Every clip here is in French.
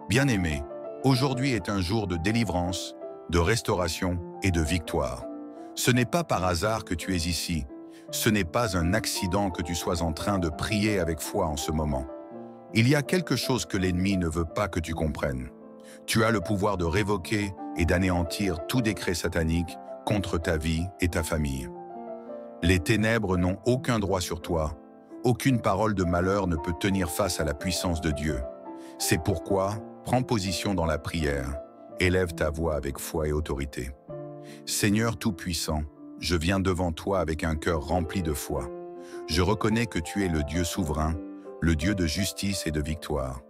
Bien-aimé, aujourd'hui est un jour de délivrance, de restauration et de victoire. Ce n'est pas par hasard que tu es ici. Ce n'est pas un accident que tu sois en train de prier avec foi en ce moment. Il y a quelque chose que l'ennemi ne veut pas que tu comprennes. Tu as le pouvoir de révoquer et d'anéantir tout décret satanique contre ta vie et ta famille. Les ténèbres n'ont aucun droit sur toi. Aucune parole de malheur ne peut tenir face à la puissance de Dieu. C'est pourquoi, prends position dans la prière. Élève ta voix avec foi et autorité. Seigneur Tout-Puissant, je viens devant toi avec un cœur rempli de foi. Je reconnais que tu es le Dieu souverain, le Dieu de justice et de victoire.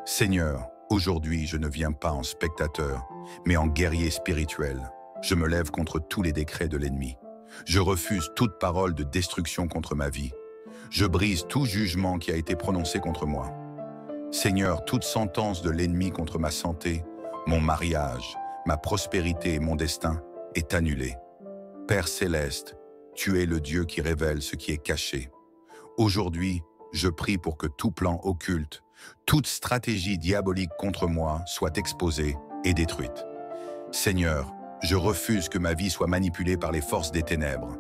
Seigneur, aujourd'hui je ne viens pas en spectateur, mais en guerrier spirituel. Je me lève contre tous les décrets de l'ennemi. Je refuse toute parole de destruction contre ma vie. Je brise tout jugement qui a été prononcé contre moi. Seigneur, toute sentence de l'ennemi contre ma santé, mon mariage, ma prospérité et mon destin est annulée. Père céleste, tu es le Dieu qui révèle ce qui est caché. Aujourd'hui, je prie pour que tout plan occulte, toute stratégie diabolique contre moi soit exposée et détruite. Seigneur, je refuse que ma vie soit manipulée par les forces des ténèbres.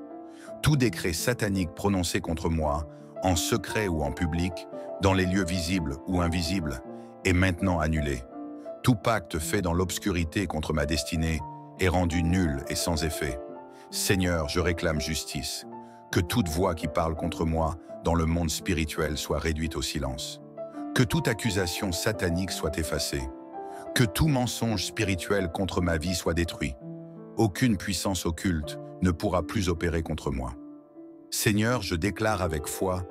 Tout décret satanique prononcé contre moi, en secret ou en public, dans les lieux visibles ou invisibles, est maintenant annulé. Tout pacte fait dans l'obscurité contre ma destinée est rendu nul et sans effet. Seigneur, je réclame justice. Que toute voix qui parle contre moi dans le monde spirituel soit réduite au silence. Que toute accusation satanique soit effacée. Que tout mensonge spirituel contre ma vie soit détruit. Aucune puissance occulte ne pourra plus opérer contre moi. Seigneur, je déclare avec foi,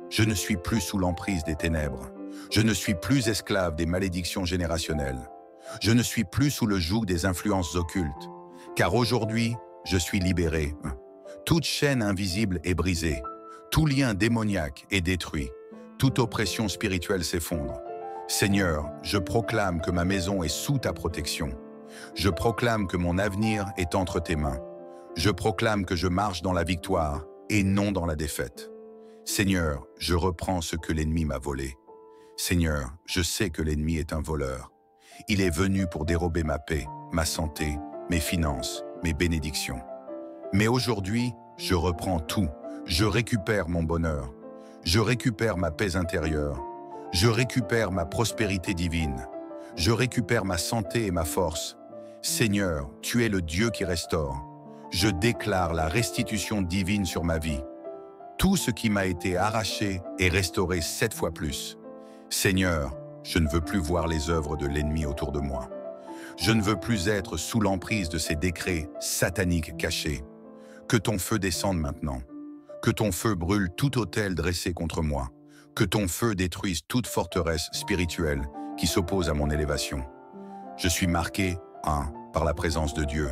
je ne suis plus sous l'emprise des ténèbres. Je ne suis plus esclave des malédictions générationnelles. Je ne suis plus sous le joug des influences occultes. Car aujourd'hui, je suis libéré. Toute chaîne invisible est brisée. Tout lien démoniaque est détruit. Toute oppression spirituelle s'effondre. Seigneur, je proclame que ma maison est sous ta protection. Je proclame que mon avenir est entre tes mains. Je proclame que je marche dans la victoire et non dans la défaite. Seigneur, je reprends ce que l'ennemi m'a volé. Seigneur, je sais que l'ennemi est un voleur. Il est venu pour dérober ma paix, ma santé, mes finances, mes bénédictions. Mais aujourd'hui, je reprends tout. Je récupère mon bonheur. Je récupère ma paix intérieure. Je récupère ma prospérité divine. Je récupère ma santé et ma force. Seigneur, tu es le Dieu qui restaure. Je déclare la restitution divine sur ma vie. Tout ce qui m'a été arraché est restauré 7 fois plus. Seigneur, je ne veux plus voir les œuvres de l'ennemi autour de moi. Je ne veux plus être sous l'emprise de ces décrets sataniques cachés. Que ton feu descende maintenant. Que ton feu brûle tout autel dressé contre moi. Que ton feu détruise toute forteresse spirituelle qui s'oppose à mon élévation. Je suis marqué, par la présence de Dieu.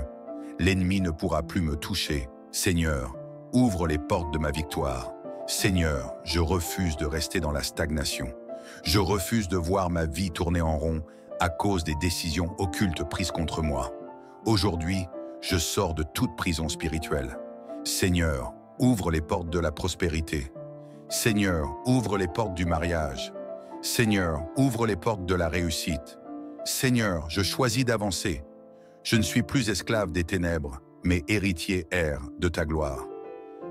L'ennemi ne pourra plus me toucher. Seigneur, ouvre les portes de ma victoire. Seigneur, je refuse de rester dans la stagnation. Je refuse de voir ma vie tourner en rond à cause des décisions occultes prises contre moi. Aujourd'hui, je sors de toute prison spirituelle. Seigneur, ouvre les portes de la prospérité. Seigneur, ouvre les portes du mariage. Seigneur, ouvre les portes de la réussite. Seigneur, je choisis d'avancer. Je ne suis plus esclave des ténèbres, mais héritier de ta gloire.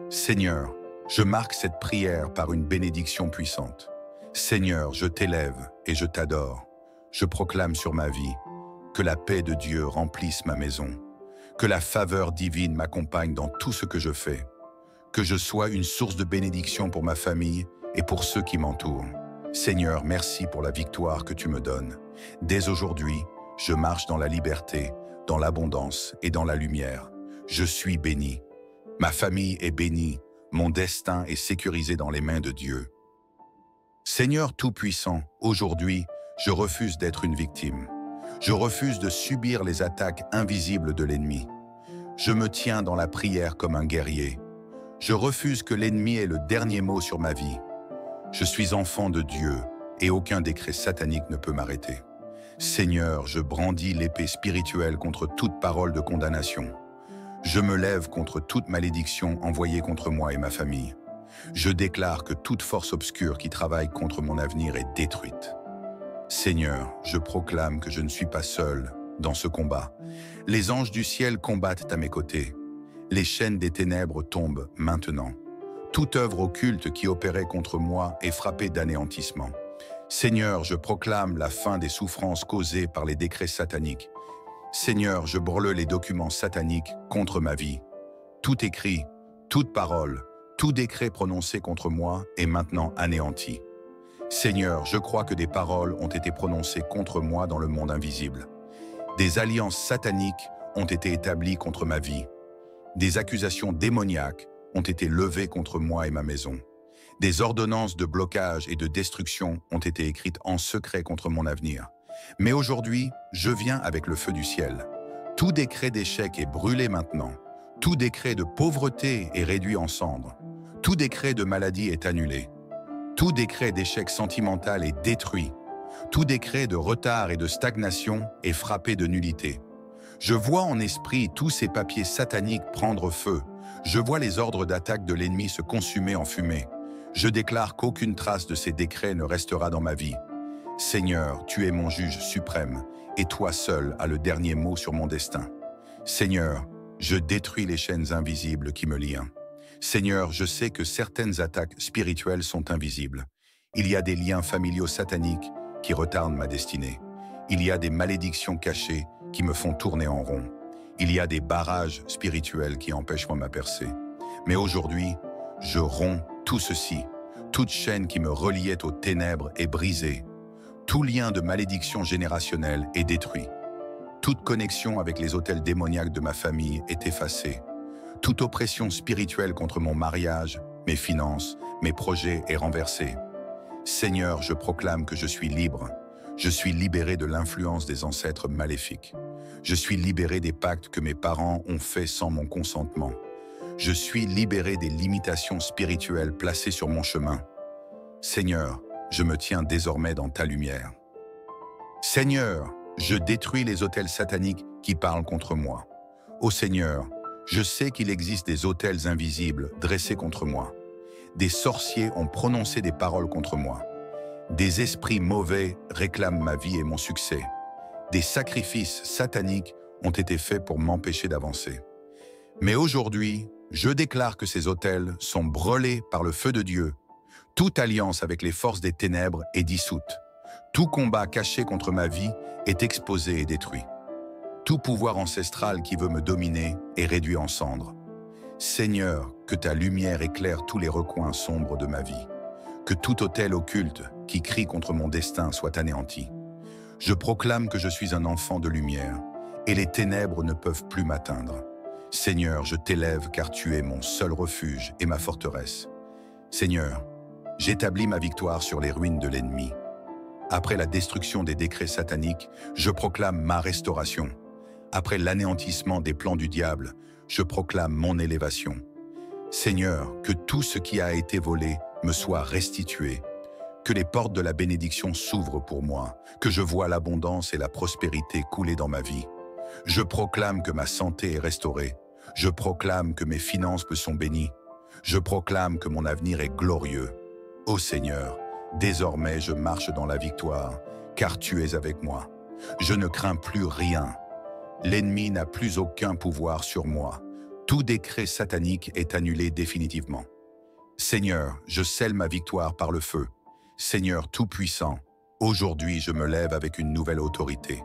Seigneur, je marque cette prière par une bénédiction puissante. Seigneur, je t'élève et je t'adore. Je proclame sur ma vie que la paix de Dieu remplisse ma maison, que la faveur divine m'accompagne dans tout ce que je fais, que je sois une source de bénédiction pour ma famille et pour ceux qui m'entourent. Seigneur, merci pour la victoire que tu me donnes. Dès aujourd'hui, je marche dans la liberté, dans l'abondance et dans la lumière. Je suis béni. Ma famille est bénie. Mon destin est sécurisé dans les mains de Dieu. Seigneur Tout-Puissant, aujourd'hui, je refuse d'être une victime. Je refuse de subir les attaques invisibles de l'ennemi. Je me tiens dans la prière comme un guerrier. Je refuse que l'ennemi ait le dernier mot sur ma vie. Je suis enfant de Dieu et aucun décret satanique ne peut m'arrêter. Seigneur, je brandis l'épée spirituelle contre toute parole de condamnation. Je me lève contre toute malédiction envoyée contre moi et ma famille. Je déclare que toute force obscure qui travaille contre mon avenir est détruite. Seigneur, je proclame que je ne suis pas seul dans ce combat. Les anges du ciel combattent à mes côtés. Les chaînes des ténèbres tombent maintenant. Toute œuvre occulte qui opérait contre moi est frappée d'anéantissement. Seigneur, je proclame la fin des souffrances causées par les décrets sataniques. Seigneur, je brûle les documents sataniques contre ma vie. Tout écrit, toute parole, tout décret prononcé contre moi est maintenant anéanti. Seigneur, je crois que des paroles ont été prononcées contre moi dans le monde invisible. Des alliances sataniques ont été établies contre ma vie. Des accusations démoniaques ont été levées contre moi et ma maison. Des ordonnances de blocage et de destruction ont été écrites en secret contre mon avenir. Mais aujourd'hui, je viens avec le feu du ciel. Tout décret d'échec est brûlé maintenant. Tout décret de pauvreté est réduit en cendres. Tout décret de maladie est annulé. Tout décret d'échec sentimental est détruit. Tout décret de retard et de stagnation est frappé de nullité. Je vois en esprit tous ces papiers sataniques prendre feu. Je vois les ordres d'attaque de l'ennemi se consumer en fumée. Je déclare qu'aucune trace de ces décrets ne restera dans ma vie. Seigneur, tu es mon juge suprême, et toi seul as le dernier mot sur mon destin. Seigneur, je détruis les chaînes invisibles qui me lient. Seigneur, je sais que certaines attaques spirituelles sont invisibles. Il y a des liens familiaux sataniques qui retardent ma destinée. Il y a des malédictions cachées qui me font tourner en rond. Il y a des barrages spirituels qui empêchent ma percée. Mais aujourd'hui, je romps tout ceci. Toute chaîne qui me reliait aux ténèbres est brisée. Tout lien de malédiction générationnelle est détruit. Toute connexion avec les autels démoniaques de ma famille est effacée. Toute oppression spirituelle contre mon mariage, mes finances, mes projets est renversée. Seigneur, je proclame que je suis libre. Je suis libéré de l'influence des ancêtres maléfiques. Je suis libéré des pactes que mes parents ont faits sans mon consentement. Je suis libéré des limitations spirituelles placées sur mon chemin. Seigneur, je me tiens désormais dans ta lumière. Seigneur, je détruis les autels sataniques qui parlent contre moi. Ô Seigneur, je sais qu'il existe des autels invisibles dressés contre moi. Des sorciers ont prononcé des paroles contre moi. Des esprits mauvais réclament ma vie et mon succès. Des sacrifices sataniques ont été faits pour m'empêcher d'avancer. Mais aujourd'hui, je déclare que ces autels sont brûlés par le feu de Dieu. Toute alliance avec les forces des ténèbres est dissoute. Tout combat caché contre ma vie est exposé et détruit. Tout pouvoir ancestral qui veut me dominer est réduit en cendres. Seigneur, que ta lumière éclaire tous les recoins sombres de ma vie. Que tout autel occulte qui crie contre mon destin soit anéanti. Je proclame que je suis un enfant de lumière et les ténèbres ne peuvent plus m'atteindre. Seigneur, je t'élève car tu es mon seul refuge et ma forteresse. Seigneur, j'établis ma victoire sur les ruines de l'ennemi. Après la destruction des décrets sataniques, je proclame ma restauration. Après l'anéantissement des plans du diable, je proclame mon élévation. Seigneur, que tout ce qui a été volé me soit restitué. Que les portes de la bénédiction s'ouvrent pour moi, que je vois l'abondance et la prospérité couler dans ma vie. Je proclame que ma santé est restaurée. Je proclame que mes finances me sont bénies. Je proclame que mon avenir est glorieux. Ô Seigneur, désormais je marche dans la victoire, car tu es avec moi. Je ne crains plus rien. L'ennemi n'a plus aucun pouvoir sur moi. Tout décret satanique est annulé définitivement. Seigneur, je scelle ma victoire par le feu. Seigneur Tout-Puissant, aujourd'hui je me lève avec une nouvelle autorité.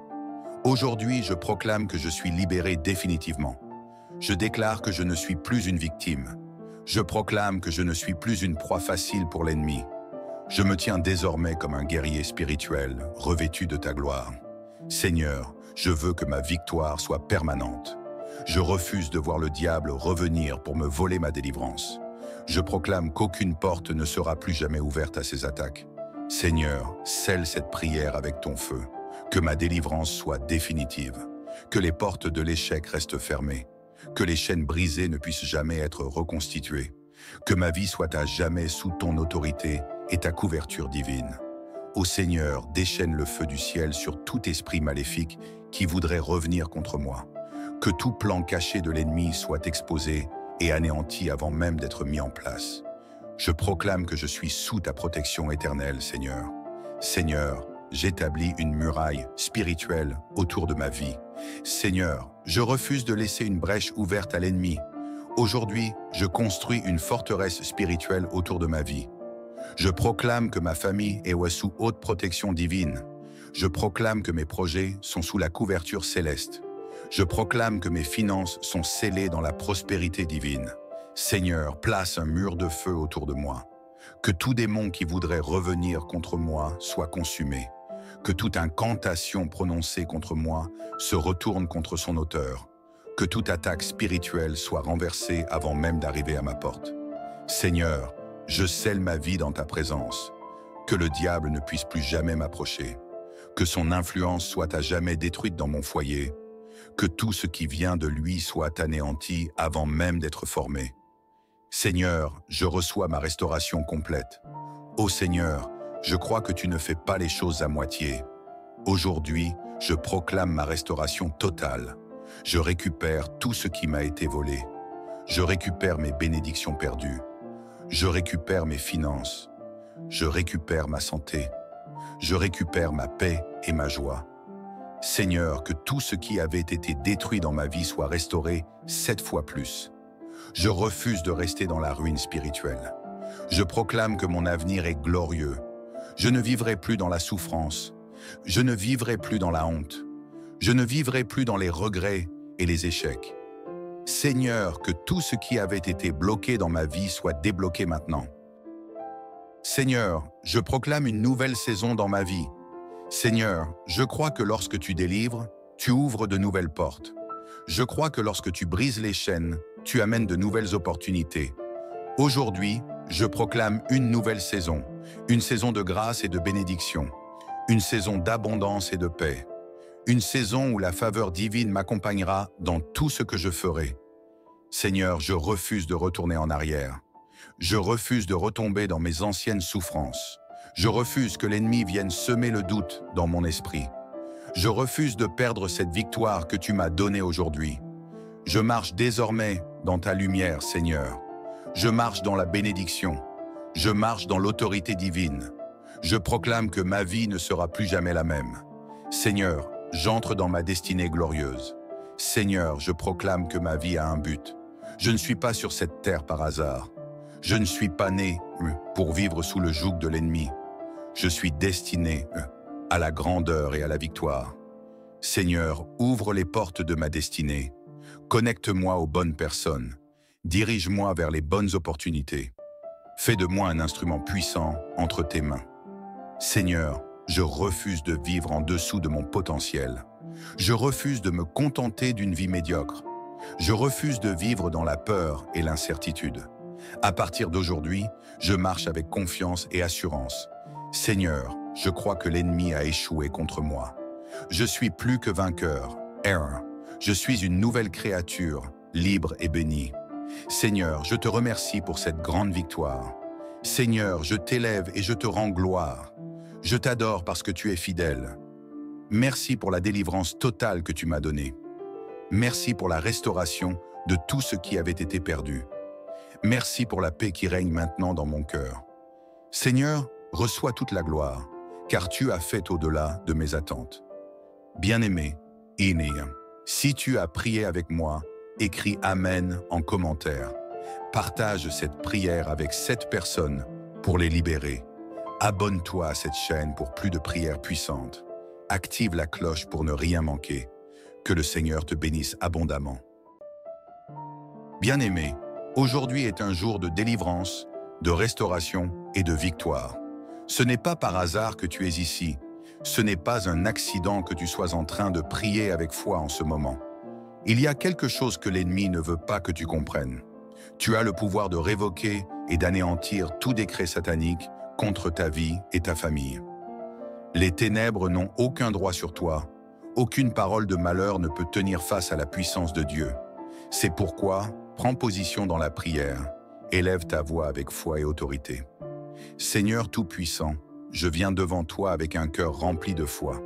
Aujourd'hui, je proclame que je suis libéré définitivement. Je déclare que je ne suis plus une victime. Je proclame que je ne suis plus une proie facile pour l'ennemi. Je me tiens désormais comme un guerrier spirituel, revêtu de ta gloire. Seigneur, je veux que ma victoire soit permanente. Je refuse de voir le diable revenir pour me voler ma délivrance. Je proclame qu'aucune porte ne sera plus jamais ouverte à ses attaques. Seigneur, scelle cette prière avec ton feu. Que ma délivrance soit définitive. Que les portes de l'échec restent fermées. Que les chaînes brisées ne puissent jamais être reconstituées. Que ma vie soit à jamais sous ton autorité et ta couverture divine. Ô Seigneur, déchaîne le feu du ciel sur tout esprit maléfique qui voudrait revenir contre moi. Que tout plan caché de l'ennemi soit exposé et anéanti avant même d'être mis en place. Je proclame que je suis sous ta protection éternelle, Seigneur. Seigneur, j'établis une muraille spirituelle autour de ma vie. Seigneur, je refuse de laisser une brèche ouverte à l'ennemi. Aujourd'hui, je construis une forteresse spirituelle autour de ma vie. Je proclame que ma famille est sous haute protection divine. Je proclame que mes projets sont sous la couverture céleste. Je proclame que mes finances sont scellées dans la prospérité divine. Seigneur, place un mur de feu autour de moi. Que tout démon qui voudrait revenir contre moi soit consumé. Que toute incantation prononcée contre moi se retourne contre son auteur. Que toute attaque spirituelle soit renversée avant même d'arriver à ma porte. Seigneur, je scelle ma vie dans ta présence. Que le diable ne puisse plus jamais m'approcher. Que son influence soit à jamais détruite dans mon foyer. Que tout ce qui vient de lui soit anéanti avant même d'être formé. Seigneur, je reçois ma restauration complète. Ô Seigneur, je crois que tu ne fais pas les choses à moitié. Aujourd'hui, je proclame ma restauration totale. Je récupère tout ce qui m'a été volé. Je récupère mes bénédictions perdues. Je récupère mes finances. Je récupère ma santé. Je récupère ma paix et ma joie. Seigneur, que tout ce qui avait été détruit dans ma vie soit restauré 7 fois plus. Je refuse de rester dans la ruine spirituelle. Je proclame que mon avenir est glorieux. Je ne vivrai plus dans la souffrance. Je ne vivrai plus dans la honte. Je ne vivrai plus dans les regrets et les échecs. Seigneur, que tout ce qui avait été bloqué dans ma vie soit débloqué maintenant. Seigneur, je proclame une nouvelle saison dans ma vie. Seigneur, je crois que lorsque tu délivres, tu ouvres de nouvelles portes. Je crois que lorsque tu brises les chaînes, tu amènes de nouvelles opportunités. Aujourd'hui, je proclame une nouvelle saison, une saison de grâce et de bénédiction, une saison d'abondance et de paix, une saison où la faveur divine m'accompagnera dans tout ce que je ferai. Seigneur, je refuse de retourner en arrière. Je refuse de retomber dans mes anciennes souffrances. Je refuse que l'ennemi vienne semer le doute dans mon esprit. Je refuse de perdre cette victoire que tu m'as donnée aujourd'hui. Je marche désormais dans ta lumière, Seigneur. Je marche dans la bénédiction. Je marche dans l'autorité divine. Je proclame que ma vie ne sera plus jamais la même. Seigneur, j'entre dans ma destinée glorieuse. Seigneur, je proclame que ma vie a un but. Je ne suis pas sur cette terre par hasard. Je ne suis pas né pour vivre sous le joug de l'ennemi. Je suis destiné à la grandeur et à la victoire. Seigneur, ouvre les portes de ma destinée. Connecte-moi aux bonnes personnes. Dirige-moi vers les bonnes opportunités. Fais de moi un instrument puissant entre tes mains. Seigneur, je refuse de vivre en dessous de mon potentiel. Je refuse de me contenter d'une vie médiocre. Je refuse de vivre dans la peur et l'incertitude. À partir d'aujourd'hui, je marche avec confiance et assurance. Seigneur, je crois que l'ennemi a échoué contre moi. Je suis plus que vainqueur. Je suis une nouvelle créature, libre et bénie. Seigneur, je te remercie pour cette grande victoire. Seigneur, je t'élève et je te rends gloire. Je t'adore parce que tu es fidèle. Merci pour la délivrance totale que tu m'as donnée. Merci pour la restauration de tout ce qui avait été perdu. Merci pour la paix qui règne maintenant dans mon cœur. Seigneur, reçois toute la gloire, car tu as fait au-delà de mes attentes. Bien-aimé, si tu as prié avec moi, écris Amen en commentaire. Partage cette prière avec 7 personnes pour les libérer. Abonne-toi à cette chaîne pour plus de prières puissantes. Active la cloche pour ne rien manquer. Que le Seigneur te bénisse abondamment. Bien-aimé, aujourd'hui est un jour de délivrance, de restauration et de victoire. Ce n'est pas par hasard que tu es ici. Ce n'est pas un accident que tu sois en train de prier avec foi en ce moment. Il y a quelque chose que l'ennemi ne veut pas que tu comprennes. Tu as le pouvoir de révoquer et d'anéantir tout décret satanique contre ta vie et ta famille. Les ténèbres n'ont aucun droit sur toi. Aucune parole de malheur ne peut tenir face à la puissance de Dieu. C'est pourquoi, prends position dans la prière. Élève ta voix avec foi et autorité. Seigneur Tout-Puissant, je viens devant toi avec un cœur rempli de foi.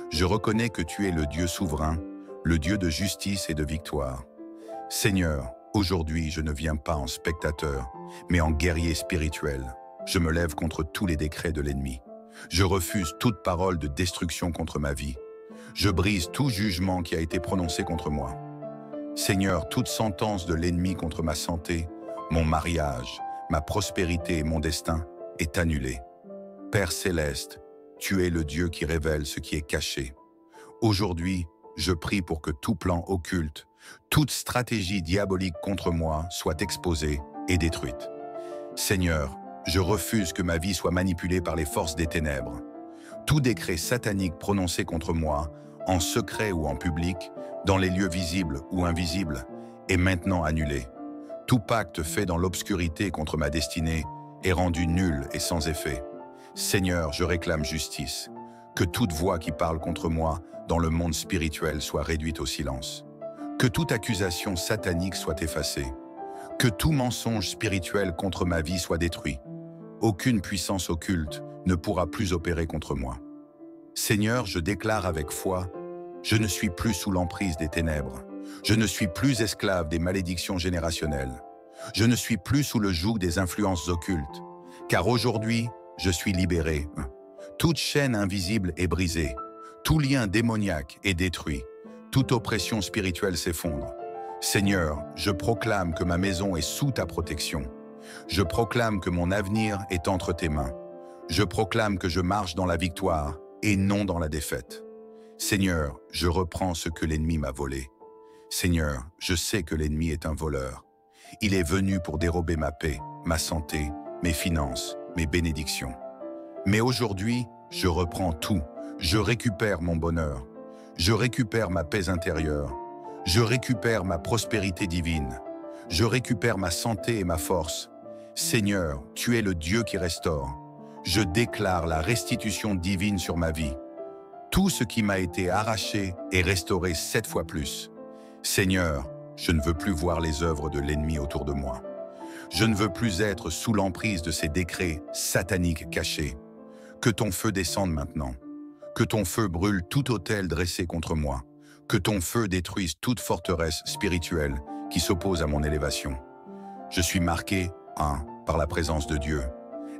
Je reconnais que tu es le Dieu souverain, le Dieu de justice et de victoire. Seigneur, aujourd'hui je ne viens pas en spectateur, mais en guerrier spirituel. Je me lève contre tous les décrets de l'ennemi. Je refuse toute parole de destruction contre ma vie. Je brise tout jugement qui a été prononcé contre moi. Seigneur, toute sentence de l'ennemi contre ma santé, mon mariage, ma prospérité et mon destin est annulée. Père céleste, tu es le Dieu qui révèle ce qui est caché. Aujourd'hui, je prie pour que tout plan occulte, toute stratégie diabolique contre moi soit exposée et détruite. Seigneur, je refuse que ma vie soit manipulée par les forces des ténèbres. Tout décret satanique prononcé contre moi, en secret ou en public, dans les lieux visibles ou invisibles, est maintenant annulé. Tout pacte fait dans l'obscurité contre ma destinée est rendu nul et sans effet. Seigneur, je réclame justice. Que toute voix qui parle contre moi dans le monde spirituel soit réduite au silence. Que toute accusation satanique soit effacée. Que tout mensonge spirituel contre ma vie soit détruit. Aucune puissance occulte ne pourra plus opérer contre moi. Seigneur, je déclare avec foi, je ne suis plus sous l'emprise des ténèbres. Je ne suis plus esclave des malédictions générationnelles. Je ne suis plus sous le joug des influences occultes. Car aujourd'hui, je suis libéré. Toute chaîne invisible est brisée. Tout lien démoniaque est détruit. Toute oppression spirituelle s'effondre. Seigneur, je proclame que ma maison est sous ta protection. Je proclame que mon avenir est entre tes mains. Je proclame que je marche dans la victoire et non dans la défaite. Seigneur, je reprends ce que l'ennemi m'a volé. Seigneur, je sais que l'ennemi est un voleur. Il est venu pour dérober ma paix, ma santé, mes finances, mes bénédictions. Mais aujourd'hui, je reprends tout. Je récupère mon bonheur. Je récupère ma paix intérieure. Je récupère ma prospérité divine. Je récupère ma santé et ma force. Seigneur, tu es le Dieu qui restaure. Je déclare la restitution divine sur ma vie. Tout ce qui m'a été arraché est restauré 7 fois plus. Seigneur, je ne veux plus voir les œuvres de l'ennemi autour de moi. Je ne veux plus être sous l'emprise de ces décrets sataniques cachés. Que ton feu descende maintenant. Que ton feu brûle tout autel dressé contre moi. Que ton feu détruise toute forteresse spirituelle qui s'oppose à mon élévation. Je suis marqué, par la présence de Dieu.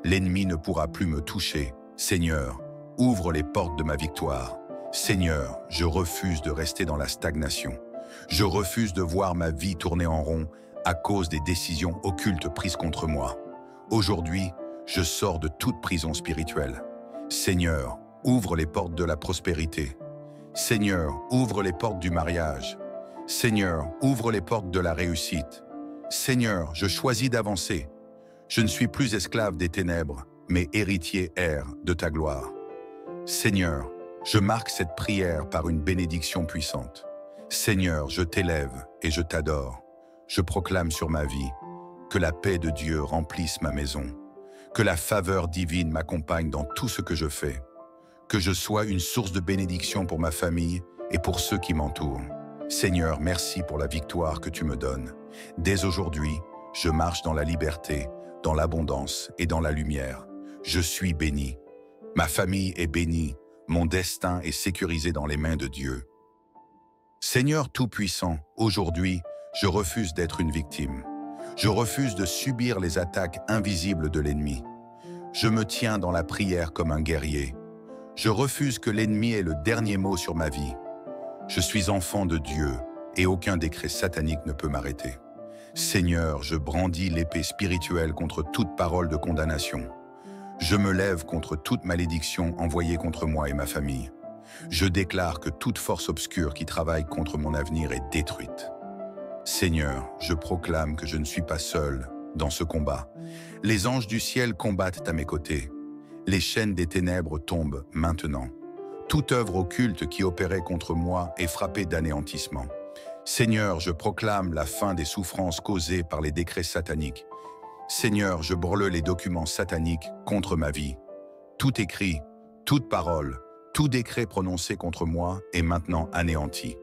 L'ennemi ne pourra plus me toucher. Seigneur, ouvre les portes de ma victoire. Seigneur, je refuse de rester dans la stagnation. Je refuse de voir ma vie tourner en rond à cause des décisions occultes prises contre moi. Aujourd'hui, je sors de toute prison spirituelle. Seigneur, ouvre les portes de la prospérité. Seigneur, ouvre les portes du mariage. Seigneur, ouvre les portes de la réussite. Seigneur, je choisis d'avancer. Je ne suis plus esclave des ténèbres, mais héritier de ta gloire. Seigneur, je marque cette prière par une bénédiction puissante. Seigneur, je t'élève et je t'adore. Je proclame sur ma vie que la paix de Dieu remplisse ma maison, que la faveur divine m'accompagne dans tout ce que je fais, que je sois une source de bénédiction pour ma famille et pour ceux qui m'entourent. Seigneur, merci pour la victoire que tu me donnes. Dès aujourd'hui, je marche dans la liberté, dans l'abondance et dans la lumière. Je suis béni. Ma famille est bénie. Mon destin est sécurisé dans les mains de Dieu. Seigneur Tout-Puissant, aujourd'hui, je refuse d'être une victime. Je refuse de subir les attaques invisibles de l'ennemi. Je me tiens dans la prière comme un guerrier. Je refuse que l'ennemi ait le dernier mot sur ma vie. Je suis enfant de Dieu et aucun décret satanique ne peut m'arrêter. Seigneur, je brandis l'épée spirituelle contre toute parole de condamnation. Je me lève contre toute malédiction envoyée contre moi et ma famille. Je déclare que toute force obscure qui travaille contre mon avenir est détruite. Seigneur, je proclame que je ne suis pas seul dans ce combat. Les anges du ciel combattent à mes côtés. Les chaînes des ténèbres tombent maintenant. Toute œuvre occulte qui opérait contre moi est frappée d'anéantissement. Seigneur, je proclame la fin des souffrances causées par les décrets sataniques. Seigneur, je brûle les documents sataniques contre ma vie. Tout écrit, toute parole, tout décret prononcé contre moi est maintenant anéanti.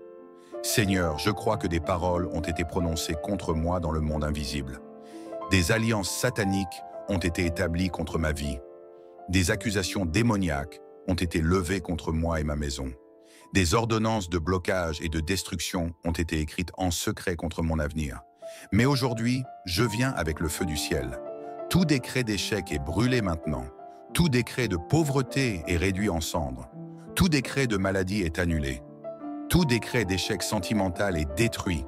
Seigneur, je crois que des paroles ont été prononcées contre moi dans le monde invisible. Des alliances sataniques ont été établies contre ma vie. Des accusations démoniaques ont été levées contre moi et ma maison. Des ordonnances de blocage et de destruction ont été écrites en secret contre mon avenir. Mais aujourd'hui, je viens avec le feu du ciel. Tout décret d'échec est brûlé maintenant. Tout décret de pauvreté est réduit en cendres. Tout décret de maladie est annulé. Tout décret d'échec sentimental est détruit.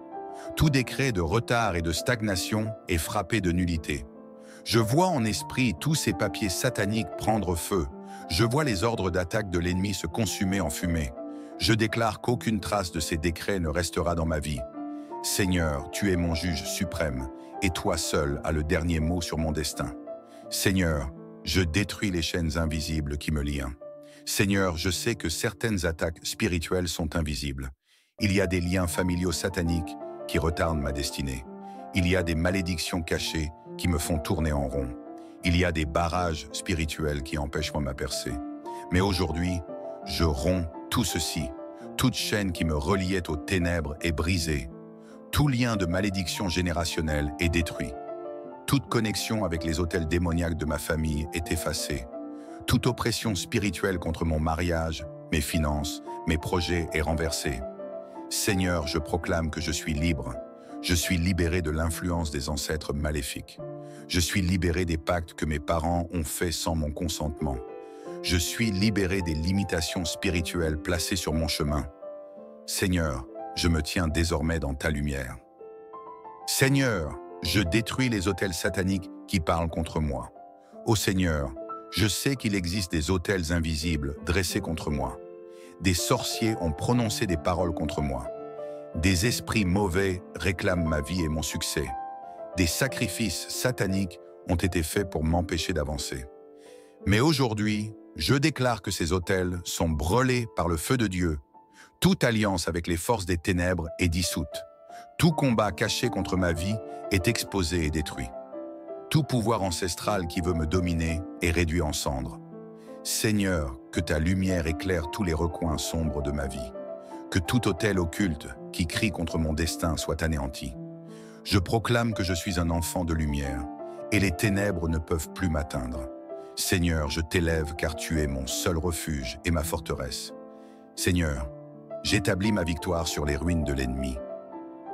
Tout décret de retard et de stagnation est frappé de nullité. Je vois en esprit tous ces papiers sataniques prendre feu. Je vois les ordres d'attaque de l'ennemi se consumer en fumée. Je déclare qu'aucune trace de ces décrets ne restera dans ma vie. Seigneur, tu es mon juge suprême, et toi seul as le dernier mot sur mon destin. Seigneur, je détruis les chaînes invisibles qui me lient. Seigneur, je sais que certaines attaques spirituelles sont invisibles. Il y a des liens familiaux sataniques qui retardent ma destinée. Il y a des malédictions cachées qui me font tourner en rond. Il y a des barrages spirituels qui empêchent ma percée. Mais aujourd'hui, je romps tout ceci. Toute chaîne qui me reliait aux ténèbres est brisée. Tout lien de malédiction générationnelle est détruit. Toute connexion avec les autels démoniaques de ma famille est effacée. Toute oppression spirituelle contre mon mariage, mes finances, mes projets est renversée. Seigneur, je proclame que je suis libre. Je suis libéré de l'influence des ancêtres maléfiques. Je suis libéré des pactes que mes parents ont faits sans mon consentement. Je suis libéré des limitations spirituelles placées sur mon chemin. Seigneur, je me tiens désormais dans ta lumière. Seigneur, je détruis les autels sataniques qui parlent contre moi. Ô Seigneur, je sais qu'il existe des autels invisibles dressés contre moi. Des sorciers ont prononcé des paroles contre moi. Des esprits mauvais réclament ma vie et mon succès. Des sacrifices sataniques ont été faits pour m'empêcher d'avancer. Mais aujourd'hui, je déclare que ces autels sont brûlés par le feu de Dieu. Toute alliance avec les forces des ténèbres est dissoute. Tout combat caché contre ma vie est exposé et détruit. Tout pouvoir ancestral qui veut me dominer est réduit en cendres. Seigneur, que ta lumière éclaire tous les recoins sombres de ma vie. Que tout autel occulte qui crie contre mon destin soit anéanti. Je proclame que je suis un enfant de lumière et les ténèbres ne peuvent plus m'atteindre. Seigneur, je t'élève car tu es mon seul refuge et ma forteresse. Seigneur, j'établis ma victoire sur les ruines de l'ennemi.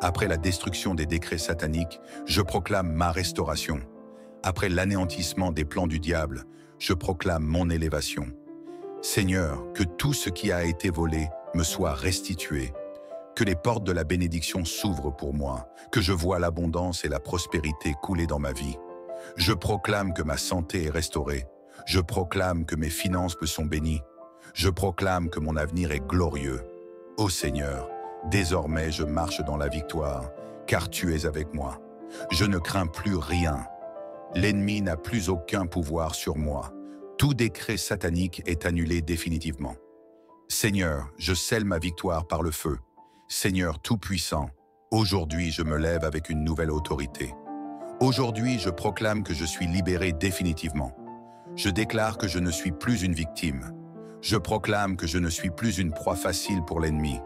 Après la destruction des décrets sataniques, je proclame ma restauration. Après l'anéantissement des plans du diable, je proclame mon élévation. Seigneur, que tout ce qui a été volé me soit restitué. Que les portes de la bénédiction s'ouvrent pour moi, que je vois l'abondance et la prospérité couler dans ma vie. Je proclame que ma santé est restaurée. Je proclame que mes finances me sont bénies. Je proclame que mon avenir est glorieux. Ô Seigneur, désormais je marche dans la victoire, car tu es avec moi. Je ne crains plus rien. L'ennemi n'a plus aucun pouvoir sur moi. Tout décret satanique est annulé définitivement. Seigneur, je scelle ma victoire par le feu. Seigneur Tout-Puissant, aujourd'hui je me lève avec une nouvelle autorité. Aujourd'hui je proclame que je suis libéré définitivement. Je déclare que je ne suis plus une victime. Je proclame que je ne suis plus une proie facile pour l'ennemi.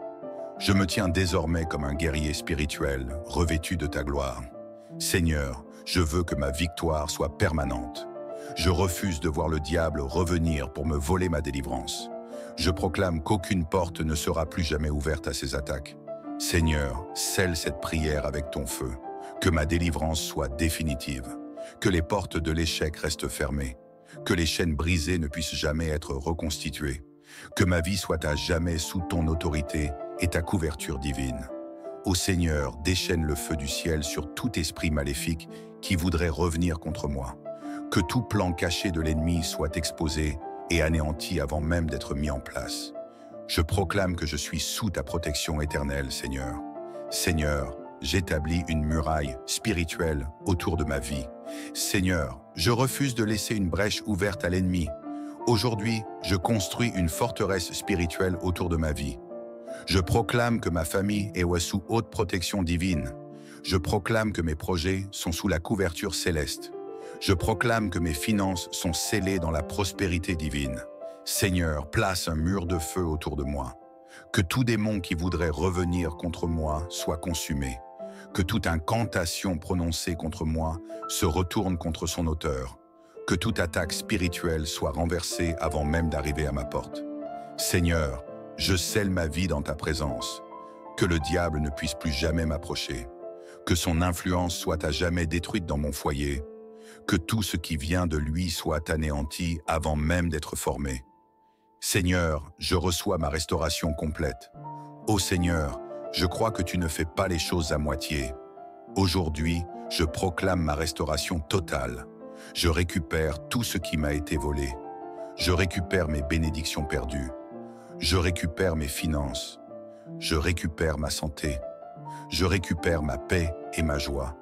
Je me tiens désormais comme un guerrier spirituel, revêtu de ta gloire. Seigneur, je veux que ma victoire soit permanente. Je refuse de voir le diable revenir pour me voler ma délivrance. Je proclame qu'aucune porte ne sera plus jamais ouverte à ses attaques. Seigneur, scelle cette prière avec ton feu. Que ma délivrance soit définitive. Que les portes de l'échec restent fermées. Que les chaînes brisées ne puissent jamais être reconstituées. Que ma vie soit à jamais sous ton autorité et ta couverture divine. Ô Seigneur, déchaîne le feu du ciel sur tout esprit maléfique qui voudrait revenir contre moi. Que tout plan caché de l'ennemi soit exposé et anéanti avant même d'être mis en place. Je proclame que je suis sous ta protection éternelle, Seigneur. Seigneur, j'établis une muraille spirituelle autour de ma vie. Seigneur, je refuse de laisser une brèche ouverte à l'ennemi. Aujourd'hui, je construis une forteresse spirituelle autour de ma vie. Je proclame que ma famille est sous haute protection divine. Je proclame que mes projets sont sous la couverture céleste. Je proclame que mes finances sont scellées dans la prospérité divine. Seigneur, place un mur de feu autour de moi. Que tout démon qui voudrait revenir contre moi soit consumé. Que toute incantation prononcée contre moi se retourne contre son auteur. Que toute attaque spirituelle soit renversée avant même d'arriver à ma porte. Seigneur, je scelle ma vie dans ta présence. Que le diable ne puisse plus jamais m'approcher. Que son influence soit à jamais détruite dans mon foyer. Que tout ce qui vient de lui soit anéanti avant même d'être formé. Seigneur, je reçois ma restauration complète. Ô Seigneur, je crois que tu ne fais pas les choses à moitié. Aujourd'hui, je proclame ma restauration totale. Je récupère tout ce qui m'a été volé. Je récupère mes bénédictions perdues. Je récupère mes finances. Je récupère ma santé. Je récupère ma paix et ma joie.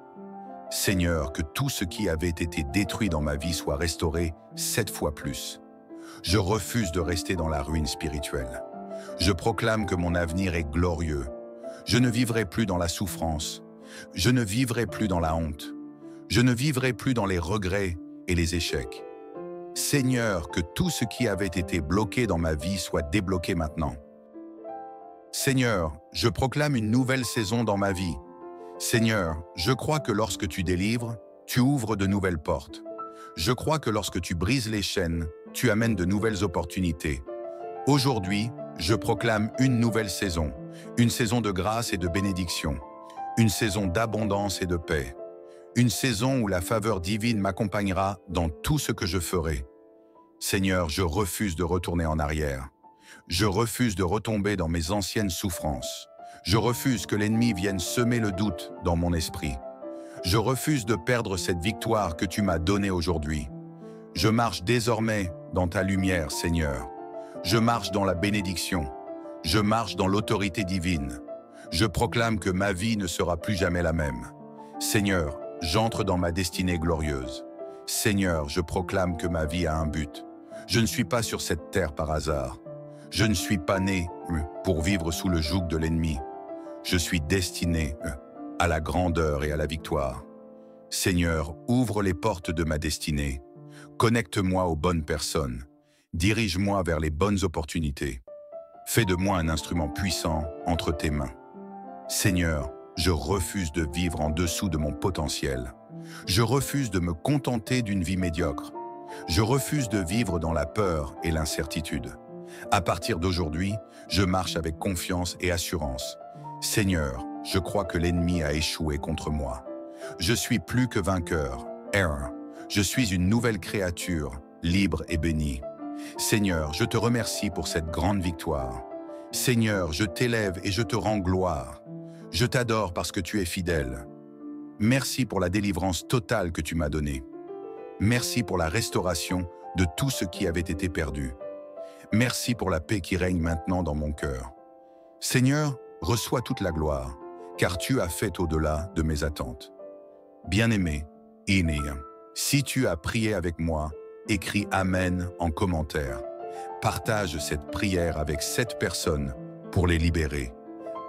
Seigneur, que tout ce qui avait été détruit dans ma vie soit restauré 7 fois plus. Je refuse de rester dans la ruine spirituelle. Je proclame que mon avenir est glorieux. Je ne vivrai plus dans la souffrance. Je ne vivrai plus dans la honte. Je ne vivrai plus dans les regrets et les échecs. Seigneur, que tout ce qui avait été bloqué dans ma vie soit débloqué maintenant. Seigneur, je proclame une nouvelle saison dans ma vie. Seigneur, je crois que lorsque tu délivres, tu ouvres de nouvelles portes. Je crois que lorsque tu brises les chaînes, tu amènes de nouvelles opportunités. Aujourd'hui, je proclame une nouvelle saison, une saison de grâce et de bénédiction, une saison d'abondance et de paix, une saison où la faveur divine m'accompagnera dans tout ce que je ferai. Seigneur, je refuse de retourner en arrière. Je refuse de retomber dans mes anciennes souffrances. Je refuse que l'ennemi vienne semer le doute dans mon esprit. Je refuse de perdre cette victoire que tu m'as donnée aujourd'hui. Je marche désormais dans ta lumière, Seigneur. Je marche dans la bénédiction. Je marche dans l'autorité divine. Je proclame que ma vie ne sera plus jamais la même. Seigneur, j'entre dans ma destinée glorieuse. Seigneur, je proclame que ma vie a un but. Je ne suis pas sur cette terre par hasard. Je ne suis pas né pour vivre sous le joug de l'ennemi. Je suis destiné à la grandeur et à la victoire. Seigneur, ouvre les portes de ma destinée. Connecte-moi aux bonnes personnes. Dirige-moi vers les bonnes opportunités. Fais de moi un instrument puissant entre tes mains. Seigneur, je refuse de vivre en dessous de mon potentiel. Je refuse de me contenter d'une vie médiocre. Je refuse de vivre dans la peur et l'incertitude. À partir d'aujourd'hui, je marche avec confiance et assurance. Seigneur, je crois que l'ennemi a échoué contre moi. Je suis plus que vainqueur. Je suis une nouvelle créature, libre et bénie. Seigneur, je te remercie pour cette grande victoire. Seigneur, je t'élève et je te rends gloire. Je t'adore parce que tu es fidèle. Merci pour la délivrance totale que tu m'as donnée. Merci pour la restauration de tout ce qui avait été perdu. Merci pour la paix qui règne maintenant dans mon cœur. Seigneur, reçois toute la gloire, car tu as fait au-delà de mes attentes. Bien-aimé, si tu as prié avec moi, écris Amen en commentaire. Partage cette prière avec 7 personnes pour les libérer.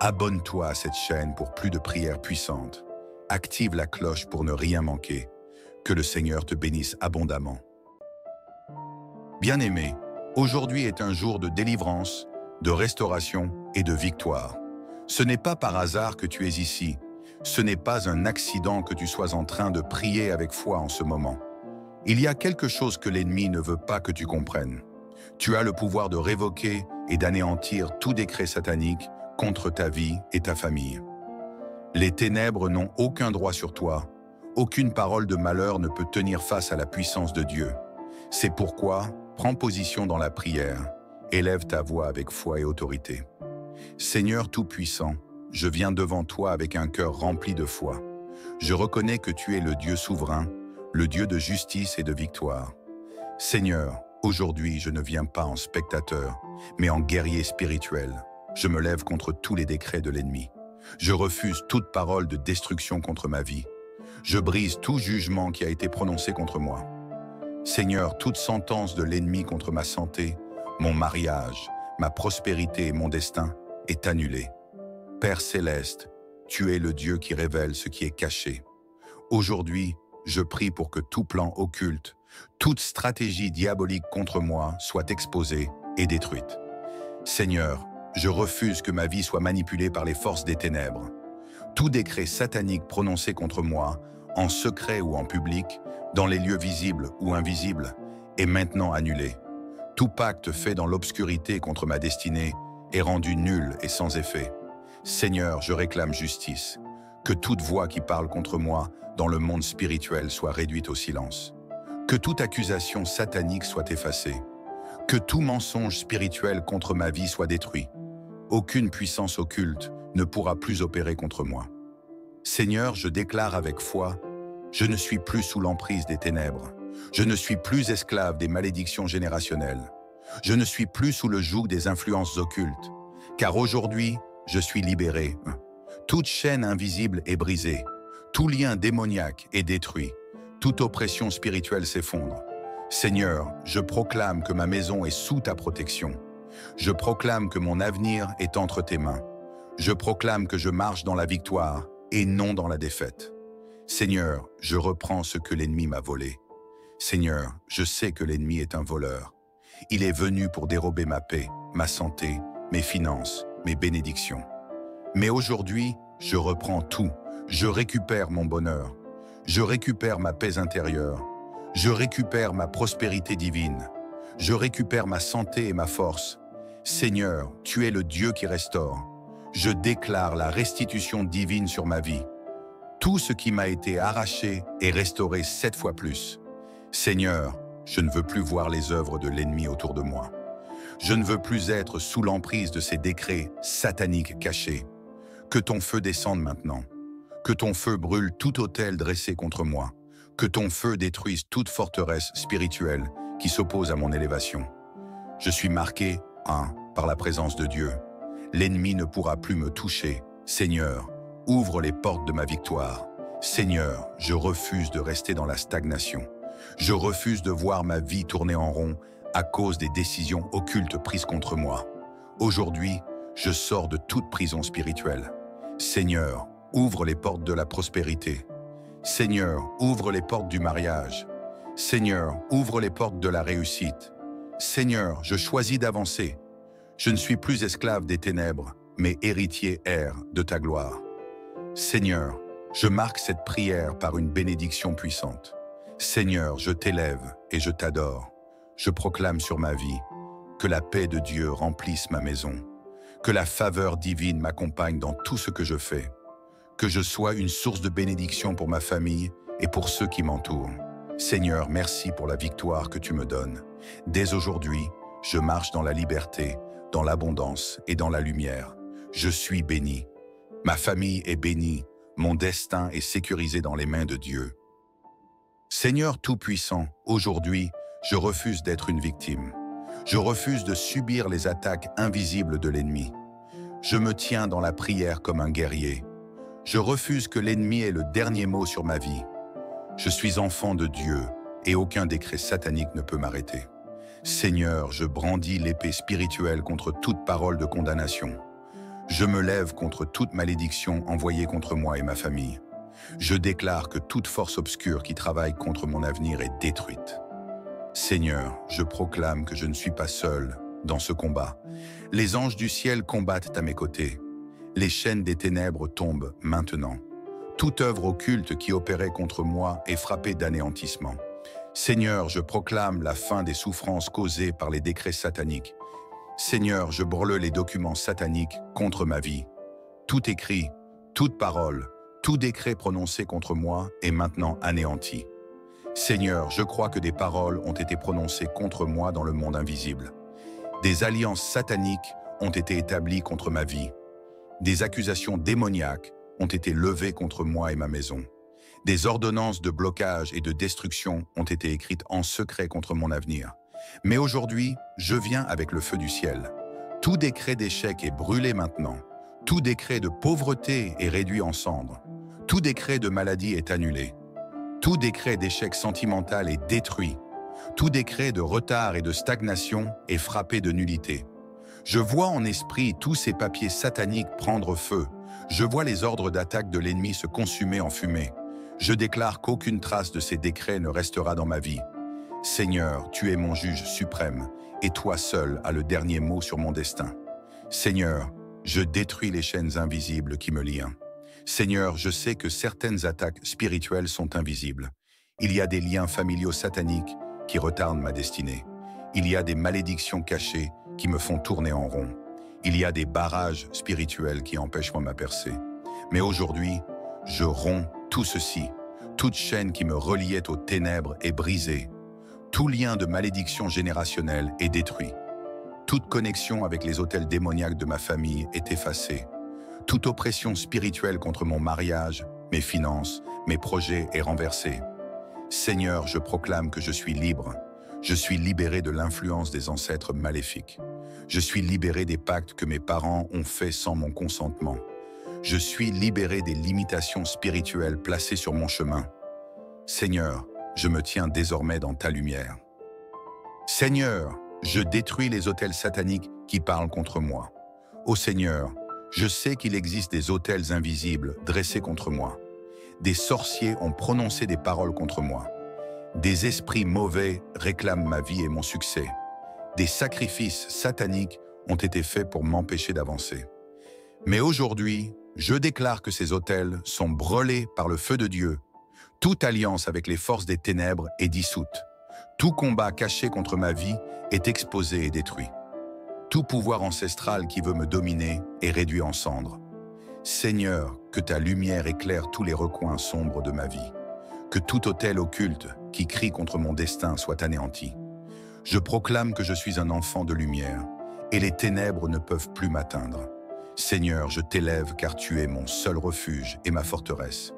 Abonne-toi à cette chaîne pour plus de prières puissantes. Active la cloche pour ne rien manquer. Que le Seigneur te bénisse abondamment. Bien-aimé, aujourd'hui est un jour de délivrance, de restauration et de victoire. Ce n'est pas par hasard que tu es ici. Ce n'est pas un accident que tu sois en train de prier avec foi en ce moment. Il y a quelque chose que l'ennemi ne veut pas que tu comprennes. Tu as le pouvoir de révoquer et d'anéantir tout décret satanique contre ta vie et ta famille. Les ténèbres n'ont aucun droit sur toi. Aucune parole de malheur ne peut tenir face à la puissance de Dieu. C'est pourquoi, prends position dans la prière. Élève ta voix avec foi et autorité. Seigneur Tout-Puissant, je viens devant toi avec un cœur rempli de foi. Je reconnais que tu es le Dieu souverain, le Dieu de justice et de victoire. Seigneur, aujourd'hui je ne viens pas en spectateur, mais en guerrier spirituel. Je me lève contre tous les décrets de l'ennemi. Je refuse toute parole de destruction contre ma vie. Je brise tout jugement qui a été prononcé contre moi. Seigneur, toute sentence de l'ennemi contre ma santé, mon mariage, ma prospérité et mon destin est annulée. Père céleste, tu es le Dieu qui révèle ce qui est caché. Aujourd'hui, je prie pour que tout plan occulte, toute stratégie diabolique contre moi soit exposée et détruite. Seigneur, je refuse que ma vie soit manipulée par les forces des ténèbres. Tout décret satanique prononcé contre moi, en secret ou en public, dans les lieux visibles ou invisibles, est maintenant annulé. Tout pacte fait dans l'obscurité contre ma destinée est rendu nul et sans effet. Seigneur, je réclame justice. Que toute voix qui parle contre moi dans le monde spirituel soit réduite au silence. Que toute accusation satanique soit effacée. Que tout mensonge spirituel contre ma vie soit détruit. Aucune puissance occulte ne pourra plus opérer contre moi. Seigneur, je déclare avec foi, je ne suis plus sous l'emprise des ténèbres. Je ne suis plus esclave des malédictions générationnelles. Je ne suis plus sous le joug des influences occultes. Car aujourd'hui, je suis libéré. Toute chaîne invisible est brisée. Tout lien démoniaque est détruit. Toute oppression spirituelle s'effondre. Seigneur, je proclame que ma maison est sous ta protection. Je proclame que mon avenir est entre tes mains. Je proclame que je marche dans la victoire et non dans la défaite. Seigneur, je reprends ce que l'ennemi m'a volé. Seigneur, je sais que l'ennemi est un voleur. Il est venu pour dérober ma paix, ma santé, mes finances, mes bénédictions. Mais aujourd'hui, je reprends tout. Je récupère mon bonheur. Je récupère ma paix intérieure. Je récupère ma prospérité divine. Je récupère ma santé et ma force. Seigneur, tu es le Dieu qui restaure. Je déclare la restitution divine sur ma vie. Tout ce qui m'a été arraché est restauré 7 fois plus. Seigneur, je ne veux plus voir les œuvres de l'ennemi autour de moi. Je ne veux plus être sous l'emprise de ces décrets sataniques cachés. Que ton feu descende maintenant. Que ton feu brûle tout autel dressé contre moi. Que ton feu détruise toute forteresse spirituelle qui s'oppose à mon élévation. Je suis marqué, par la présence de Dieu. L'ennemi ne pourra plus me toucher. Seigneur, ouvre les portes de ma victoire. Seigneur, je refuse de rester dans la stagnation. Je refuse de voir ma vie tourner en rond à cause des décisions occultes prises contre moi. Aujourd'hui, je sors de toute prison spirituelle. Seigneur, ouvre les portes de la prospérité. Seigneur, ouvre les portes du mariage. Seigneur, ouvre les portes de la réussite. Seigneur, je choisis d'avancer. Je ne suis plus esclave des ténèbres, mais héritier de ta gloire. Seigneur, je marque cette prière par une bénédiction puissante. Seigneur, je t'élève et je t'adore. Je proclame sur ma vie que la paix de Dieu remplisse ma maison, que la faveur divine m'accompagne dans tout ce que je fais, que je sois une source de bénédiction pour ma famille et pour ceux qui m'entourent. Seigneur, merci pour la victoire que tu me donnes. Dès aujourd'hui, je marche dans la liberté, dans l'abondance et dans la lumière. Je suis béni. Ma famille est bénie. Mon destin est sécurisé dans les mains de Dieu. Seigneur Tout-Puissant, aujourd'hui, je refuse d'être une victime. Je refuse de subir les attaques invisibles de l'ennemi. Je me tiens dans la prière comme un guerrier. Je refuse que l'ennemi ait le dernier mot sur ma vie. Je suis enfant de Dieu et aucun décret satanique ne peut m'arrêter. Seigneur, je brandis l'épée spirituelle contre toute parole de condamnation. Je me lève contre toute malédiction envoyée contre moi et ma famille. Je déclare que toute force obscure qui travaille contre mon avenir est détruite. Seigneur, je proclame que je ne suis pas seul dans ce combat. Les anges du ciel combattent à mes côtés. Les chaînes des ténèbres tombent maintenant. Toute œuvre occulte qui opérait contre moi est frappée d'anéantissement. Seigneur, je proclame la fin des souffrances causées par les décrets sataniques. Seigneur, je brûle les documents sataniques contre ma vie. Tout écrit, toute parole, tout décret prononcé contre moi est maintenant anéanti. Seigneur, je crois que des paroles ont été prononcées contre moi dans le monde invisible. Des alliances sataniques ont été établies contre ma vie. Des accusations démoniaques ont été levées contre moi et ma maison. Des ordonnances de blocage et de destruction ont été écrites en secret contre mon avenir. Mais aujourd'hui, je viens avec le feu du ciel. Tout décret d'échec est brûlé maintenant. Tout décret de pauvreté est réduit en cendres. Tout décret de maladie est annulé. Tout décret d'échec sentimental est détruit. Tout décret de retard et de stagnation est frappé de nullité. Je vois en esprit tous ces papiers sataniques prendre feu. Je vois les ordres d'attaque de l'ennemi se consumer en fumée. Je déclare qu'aucune trace de ces décrets ne restera dans ma vie. Seigneur, tu es mon juge suprême, et toi seul as le dernier mot sur mon destin. Seigneur, je détruis les chaînes invisibles qui me lient. Seigneur, je sais que certaines attaques spirituelles sont invisibles. Il y a des liens familiaux sataniques qui retardent ma destinée. Il y a des malédictions cachées qui me font tourner en rond. Il y a des barrages spirituels qui empêchent ma percée. Mais aujourd'hui, je romps tout ceci. Toute chaîne qui me reliait aux ténèbres est brisée. Tout lien de malédiction générationnelle est détruit. Toute connexion avec les autels démoniaques de ma famille est effacée. Toute oppression spirituelle contre mon mariage, mes finances, mes projets est renversée. Seigneur, je proclame que je suis libre. Je suis libéré de l'influence des ancêtres maléfiques. Je suis libéré des pactes que mes parents ont faits sans mon consentement. Je suis libéré des limitations spirituelles placées sur mon chemin. Seigneur, je me tiens désormais dans ta lumière. Seigneur, je détruis les autels sataniques qui parlent contre moi. Ô Seigneur, je sais qu'il existe des autels invisibles dressés contre moi. Des sorciers ont prononcé des paroles contre moi. Des esprits mauvais réclament ma vie et mon succès. Des sacrifices sataniques ont été faits pour m'empêcher d'avancer. Mais aujourd'hui, je déclare que ces autels sont brûlés par le feu de Dieu. Toute alliance avec les forces des ténèbres est dissoute. Tout combat caché contre ma vie est exposé et détruit. Tout pouvoir ancestral qui veut me dominer est réduit en cendres. Seigneur, que ta lumière éclaire tous les recoins sombres de ma vie. Que tout autel occulte qui crie contre mon destin soit anéanti. Je proclame que je suis un enfant de lumière et les ténèbres ne peuvent plus m'atteindre. Seigneur, je t'élève car tu es mon seul refuge et ma forteresse.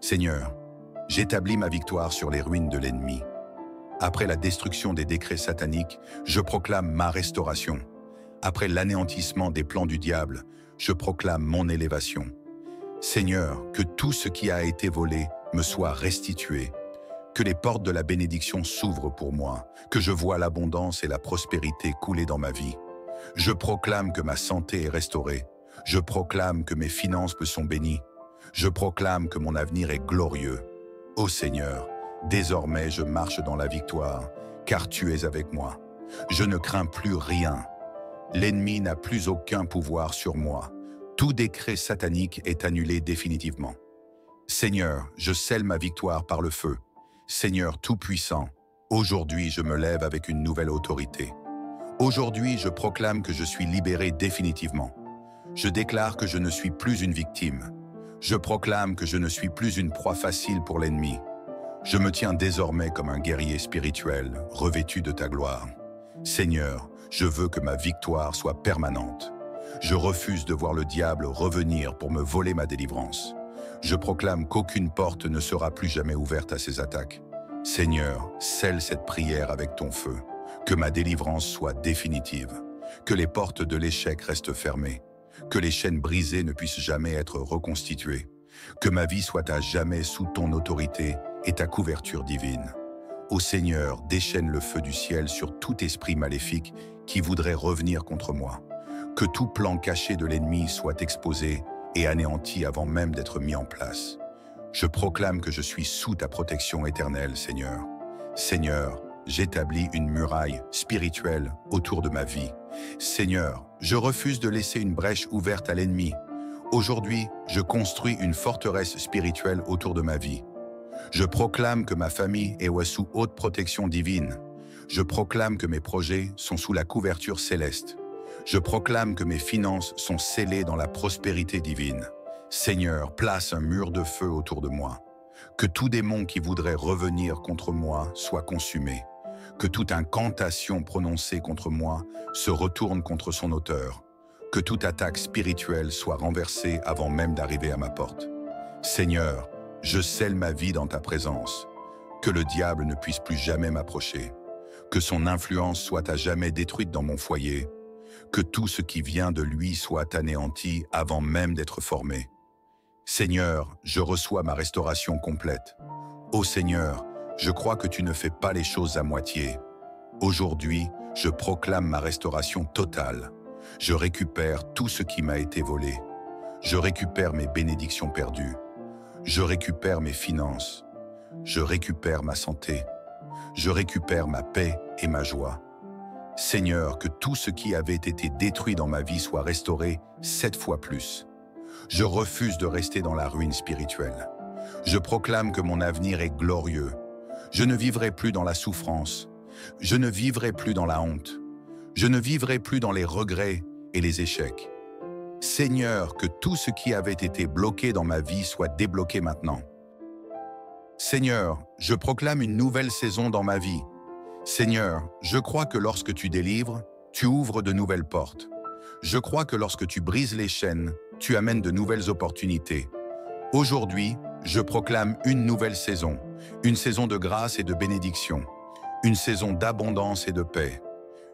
Seigneur, j'établis ma victoire sur les ruines de l'ennemi. Après la destruction des décrets sataniques, je proclame ma restauration. Après l'anéantissement des plans du diable, je proclame mon élévation. Seigneur, que tout ce qui a été volé me soit restitué. Que les portes de la bénédiction s'ouvrent pour moi, que je vois l'abondance et la prospérité couler dans ma vie. Je proclame que ma santé est restaurée. Je proclame que mes finances me sont bénies. Je proclame que mon avenir est glorieux. Ô Seigneur, désormais je marche dans la victoire, car tu es avec moi. Je ne crains plus rien. L'ennemi n'a plus aucun pouvoir sur moi. Tout décret satanique est annulé définitivement. Seigneur, je scelle ma victoire par le feu. Seigneur Tout-Puissant, aujourd'hui je me lève avec une nouvelle autorité. Aujourd'hui, je proclame que je suis libéré définitivement. Je déclare que je ne suis plus une victime. Je proclame que je ne suis plus une proie facile pour l'ennemi. Je me tiens désormais comme un guerrier spirituel, revêtu de ta gloire. Seigneur, je veux que ma victoire soit permanente. Je refuse de voir le diable revenir pour me voler ma délivrance. Je proclame qu'aucune porte ne sera plus jamais ouverte à ses attaques. Seigneur, scelle cette prière avec ton feu. Que ma délivrance soit définitive. Que les portes de l'échec restent fermées. Que les chaînes brisées ne puissent jamais être reconstituées. Que ma vie soit à jamais sous ton autorité et ta couverture divine. Ô Seigneur, déchaîne le feu du ciel sur tout esprit maléfique qui voudrait revenir contre moi. Que tout plan caché de l'ennemi soit exposé et anéanti avant même d'être mis en place. Je proclame que je suis sous ta protection éternelle, Seigneur. Seigneur, j'établis une muraille spirituelle autour de ma vie. Seigneur, je refuse de laisser une brèche ouverte à l'ennemi. Aujourd'hui, je construis une forteresse spirituelle autour de ma vie. Je proclame que ma famille est sous haute protection divine. Je proclame que mes projets sont sous la couverture céleste. Je proclame que mes finances sont scellées dans la prospérité divine. Seigneur, place un mur de feu autour de moi. Que tout démon qui voudrait revenir contre moi soit consumé. Que toute incantation prononcée contre moi se retourne contre son auteur. Que toute attaque spirituelle soit renversée avant même d'arriver à ma porte. Seigneur, je scelle ma vie dans ta présence. Que le diable ne puisse plus jamais m'approcher. Que son influence soit à jamais détruite dans mon foyer. Que tout ce qui vient de lui soit anéanti avant même d'être formé. Seigneur, je reçois ma restauration complète. Ô Seigneur, je crois que tu ne fais pas les choses à moitié. Aujourd'hui, je proclame ma restauration totale. Je récupère tout ce qui m'a été volé. Je récupère mes bénédictions perdues. Je récupère mes finances. Je récupère ma santé. Je récupère ma paix et ma joie. Seigneur, que tout ce qui avait été détruit dans ma vie soit restauré 7 fois plus. Je refuse de rester dans la ruine spirituelle. Je proclame que mon avenir est glorieux. Je ne vivrai plus dans la souffrance. Je ne vivrai plus dans la honte. Je ne vivrai plus dans les regrets et les échecs. Seigneur, que tout ce qui avait été bloqué dans ma vie soit débloqué maintenant. Seigneur, je proclame une nouvelle saison dans ma vie. Seigneur, je crois que lorsque tu délivres, tu ouvres de nouvelles portes. Je crois que lorsque tu brises les chaînes, tu amènes de nouvelles opportunités. Aujourd'hui, je proclame une nouvelle saison, une saison de grâce et de bénédiction, une saison d'abondance et de paix,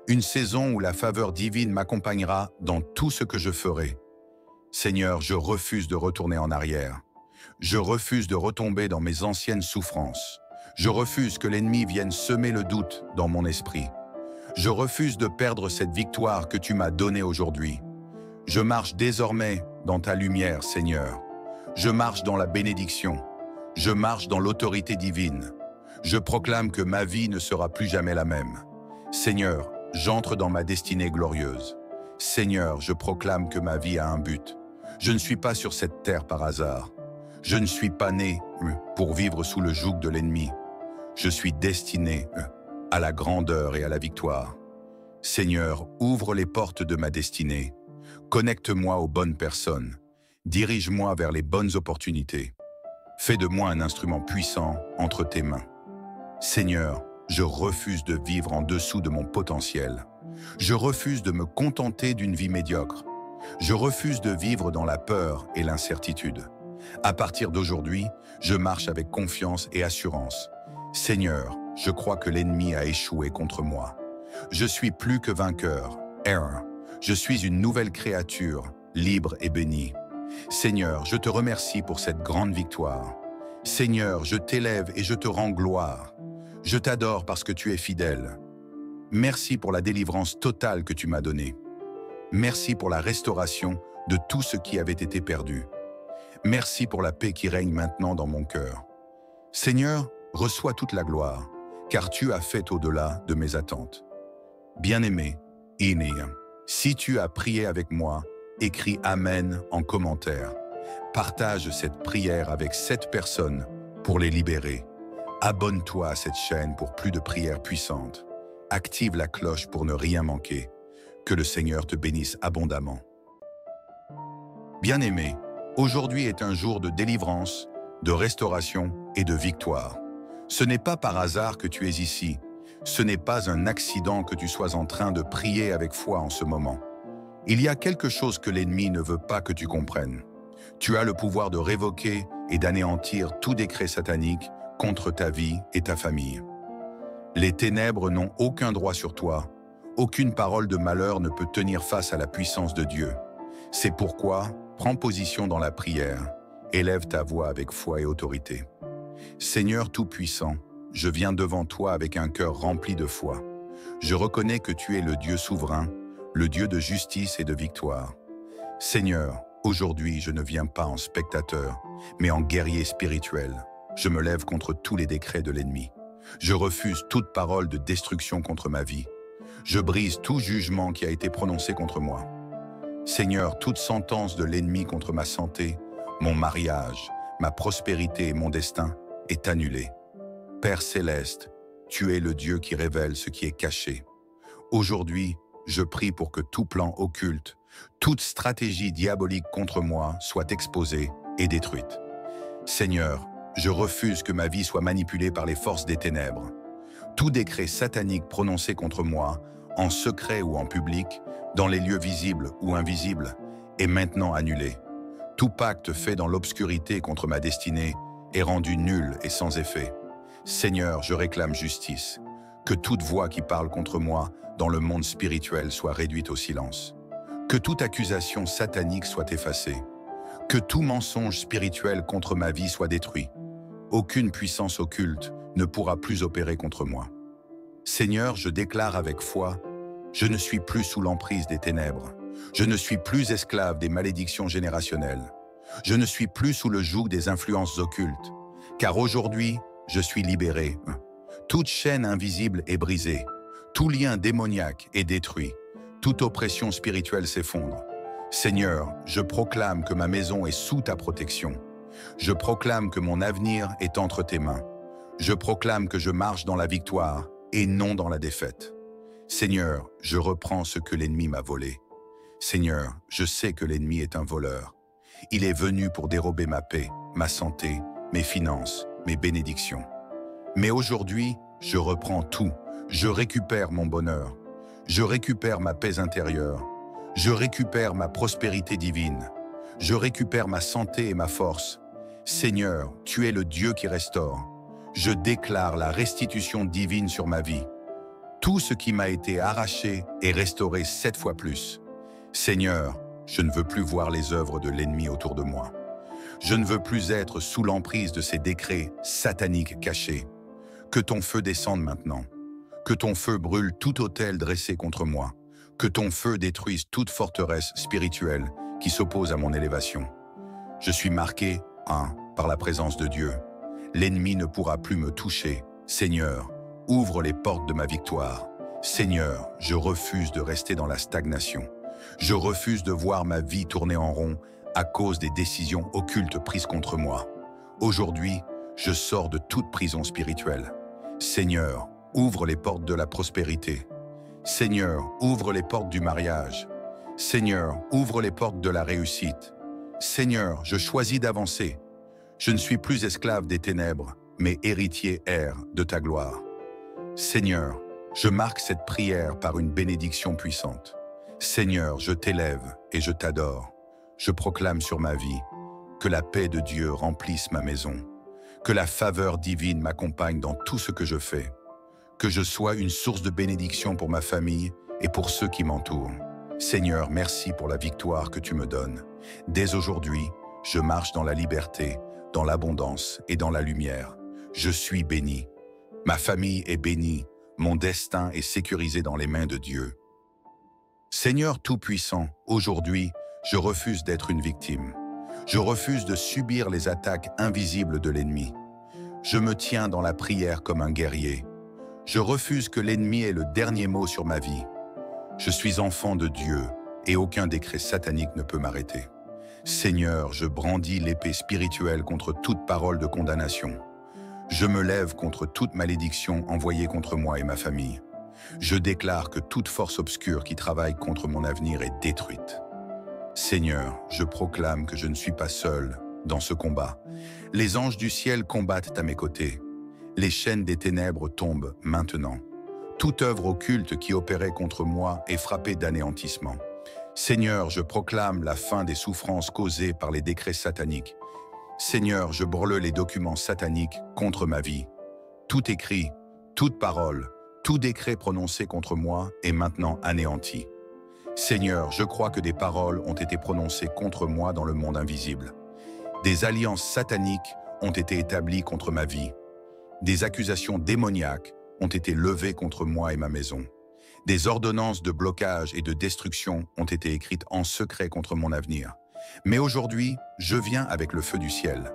une saison où la faveur divine m'accompagnera dans tout ce que je ferai. Seigneur, je refuse de retourner en arrière. Je refuse de retomber dans mes anciennes souffrances. Je refuse que l'ennemi vienne semer le doute dans mon esprit. Je refuse de perdre cette victoire que tu m'as donnée aujourd'hui. Je marche désormais dans ta lumière, Seigneur. Je marche dans la bénédiction. Je marche dans l'autorité divine. Je proclame que ma vie ne sera plus jamais la même. Seigneur, j'entre dans ma destinée glorieuse. Seigneur, je proclame que ma vie a un but. Je ne suis pas sur cette terre par hasard. Je ne suis pas né pour vivre sous le joug de l'ennemi. Je suis destiné à la grandeur et à la victoire. Seigneur, ouvre les portes de ma destinée. Connecte-moi aux bonnes personnes. Dirige-moi vers les bonnes opportunités. Fais de moi un instrument puissant entre tes mains. Seigneur, je refuse de vivre en dessous de mon potentiel. Je refuse de me contenter d'une vie médiocre. Je refuse de vivre dans la peur et l'incertitude. À partir d'aujourd'hui, je marche avec confiance et assurance. Seigneur, je crois que l'ennemi a échoué contre moi. Je suis plus que vainqueur. Je suis une nouvelle créature, libre et bénie. Seigneur, je te remercie pour cette grande victoire. Seigneur, je t'élève et je te rends gloire. Je t'adore parce que tu es fidèle. Merci pour la délivrance totale que tu m'as donnée. Merci pour la restauration de tout ce qui avait été perdu. Merci pour la paix qui règne maintenant dans mon cœur. Seigneur, reçois toute la gloire, car tu as fait au-delà de mes attentes. Bien-aimé, si tu as prié avec moi, écris Amen en commentaire. Partage cette prière avec 7 personnes pour les libérer. Abonne-toi à cette chaîne pour plus de prières puissantes. Active la cloche pour ne rien manquer. Que le Seigneur te bénisse abondamment. Bien-aimé, aujourd'hui est un jour de délivrance, de restauration et de victoire. Ce n'est pas par hasard que tu es ici. Ce n'est pas un accident que tu sois en train de prier avec foi en ce moment. Il y a quelque chose que l'ennemi ne veut pas que tu comprennes. Tu as le pouvoir de révoquer et d'anéantir tout décret satanique contre ta vie et ta famille. Les ténèbres n'ont aucun droit sur toi. Aucune parole de malheur ne peut tenir face à la puissance de Dieu. C'est pourquoi, prends position dans la prière. Élève ta voix avec foi et autorité. Seigneur Tout-Puissant, je viens devant toi avec un cœur rempli de foi. Je reconnais que tu es le Dieu souverain, le Dieu de justice et de victoire. Seigneur, aujourd'hui je ne viens pas en spectateur, mais en guerrier spirituel. Je me lève contre tous les décrets de l'ennemi. Je refuse toute parole de destruction contre ma vie. Je brise tout jugement qui a été prononcé contre moi. Seigneur, toute sentence de l'ennemi contre ma santé, mon mariage, ma prospérité et mon destin est annulée. Père céleste, tu es le Dieu qui révèle ce qui est caché. Aujourd'hui, je prie pour que tout plan occulte, toute stratégie diabolique contre moi soit exposée et détruite. Seigneur, je refuse que ma vie soit manipulée par les forces des ténèbres. Tout décret satanique prononcé contre moi, en secret ou en public, dans les lieux visibles ou invisibles, est maintenant annulé. Tout pacte fait dans l'obscurité contre ma destinée est rendu nul et sans effet. Seigneur, je réclame justice. Que toute voix qui parle contre moi dans le monde spirituel soit réduite au silence. Que toute accusation satanique soit effacée. Que tout mensonge spirituel contre ma vie soit détruit. Aucune puissance occulte ne pourra plus opérer contre moi. Seigneur, je déclare avec foi, je ne suis plus sous l'emprise des ténèbres. Je ne suis plus esclave des malédictions générationnelles. Je ne suis plus sous le joug des influences occultes. Car aujourd'hui, je suis libéré. Toute chaîne invisible est brisée. Tout lien démoniaque est détruit. Toute oppression spirituelle s'effondre. Seigneur, je proclame que ma maison est sous ta protection. Je proclame que mon avenir est entre tes mains. Je proclame que je marche dans la victoire et non dans la défaite. Seigneur, je reprends ce que l'ennemi m'a volé. Seigneur, je sais que l'ennemi est un voleur. Il est venu pour dérober ma paix, ma santé, mes finances, mes bénédictions. Mais aujourd'hui, je reprends tout. Je récupère mon bonheur. Je récupère ma paix intérieure. Je récupère ma prospérité divine. Je récupère ma santé et ma force. Seigneur, tu es le Dieu qui restaure. Je déclare la restitution divine sur ma vie. Tout ce qui m'a été arraché est restauré 7 fois plus. Seigneur, je ne veux plus voir les œuvres de l'ennemi autour de moi. Je ne veux plus être sous l'emprise de ces décrets sataniques cachés. Que ton feu descende maintenant. Que ton feu brûle tout autel dressé contre moi. Que ton feu détruise toute forteresse spirituelle qui s'oppose à mon élévation. Je suis marqué, par la présence de Dieu. L'ennemi ne pourra plus me toucher. Seigneur, ouvre les portes de ma victoire. Seigneur, je refuse de rester dans la stagnation. Je refuse de voir ma vie tourner en rond à cause des décisions occultes prises contre moi. Aujourd'hui, je sors de toute prison spirituelle. Seigneur, ouvre les portes de la prospérité. Seigneur, ouvre les portes du mariage. Seigneur, ouvre les portes de la réussite. Seigneur, je choisis d'avancer. Je ne suis plus esclave des ténèbres, mais héritier de ta gloire. Seigneur, je marque cette prière par une bénédiction puissante. Seigneur, je t'élève et je t'adore. Je proclame sur ma vie que la paix de Dieu remplisse ma maison, que la faveur divine m'accompagne dans tout ce que je fais, que je sois une source de bénédiction pour ma famille et pour ceux qui m'entourent. Seigneur, merci pour la victoire que tu me donnes. Dès aujourd'hui, je marche dans la liberté, dans l'abondance et dans la lumière. Je suis béni. Ma famille est bénie. Mon destin est sécurisé dans les mains de Dieu. Seigneur Tout-Puissant, aujourd'hui, je refuse d'être une victime. Je refuse de subir les attaques invisibles de l'ennemi. Je me tiens dans la prière comme un guerrier. Je refuse que l'ennemi ait le dernier mot sur ma vie. Je suis enfant de Dieu et aucun décret satanique ne peut m'arrêter. Seigneur, je brandis l'épée spirituelle contre toute parole de condamnation. Je me lève contre toute malédiction envoyée contre moi et ma famille. Je déclare que toute force obscure qui travaille contre mon avenir est détruite. Seigneur, je proclame que je ne suis pas seul dans ce combat. Les anges du ciel combattent à mes côtés. Les chaînes des ténèbres tombent maintenant. Toute œuvre occulte qui opérait contre moi est frappée d'anéantissement. Seigneur, je proclame la fin des souffrances causées par les décrets sataniques. Seigneur, je brûle les documents sataniques contre ma vie. Tout écrit, toute parole, tout décret prononcé contre moi est maintenant anéanti. Seigneur, je crois que des paroles ont été prononcées contre moi dans le monde invisible. Des alliances sataniques ont été établies contre ma vie. Des accusations démoniaques ont été levées contre moi et ma maison. Des ordonnances de blocage et de destruction ont été écrites en secret contre mon avenir. Mais aujourd'hui, je viens avec le feu du ciel.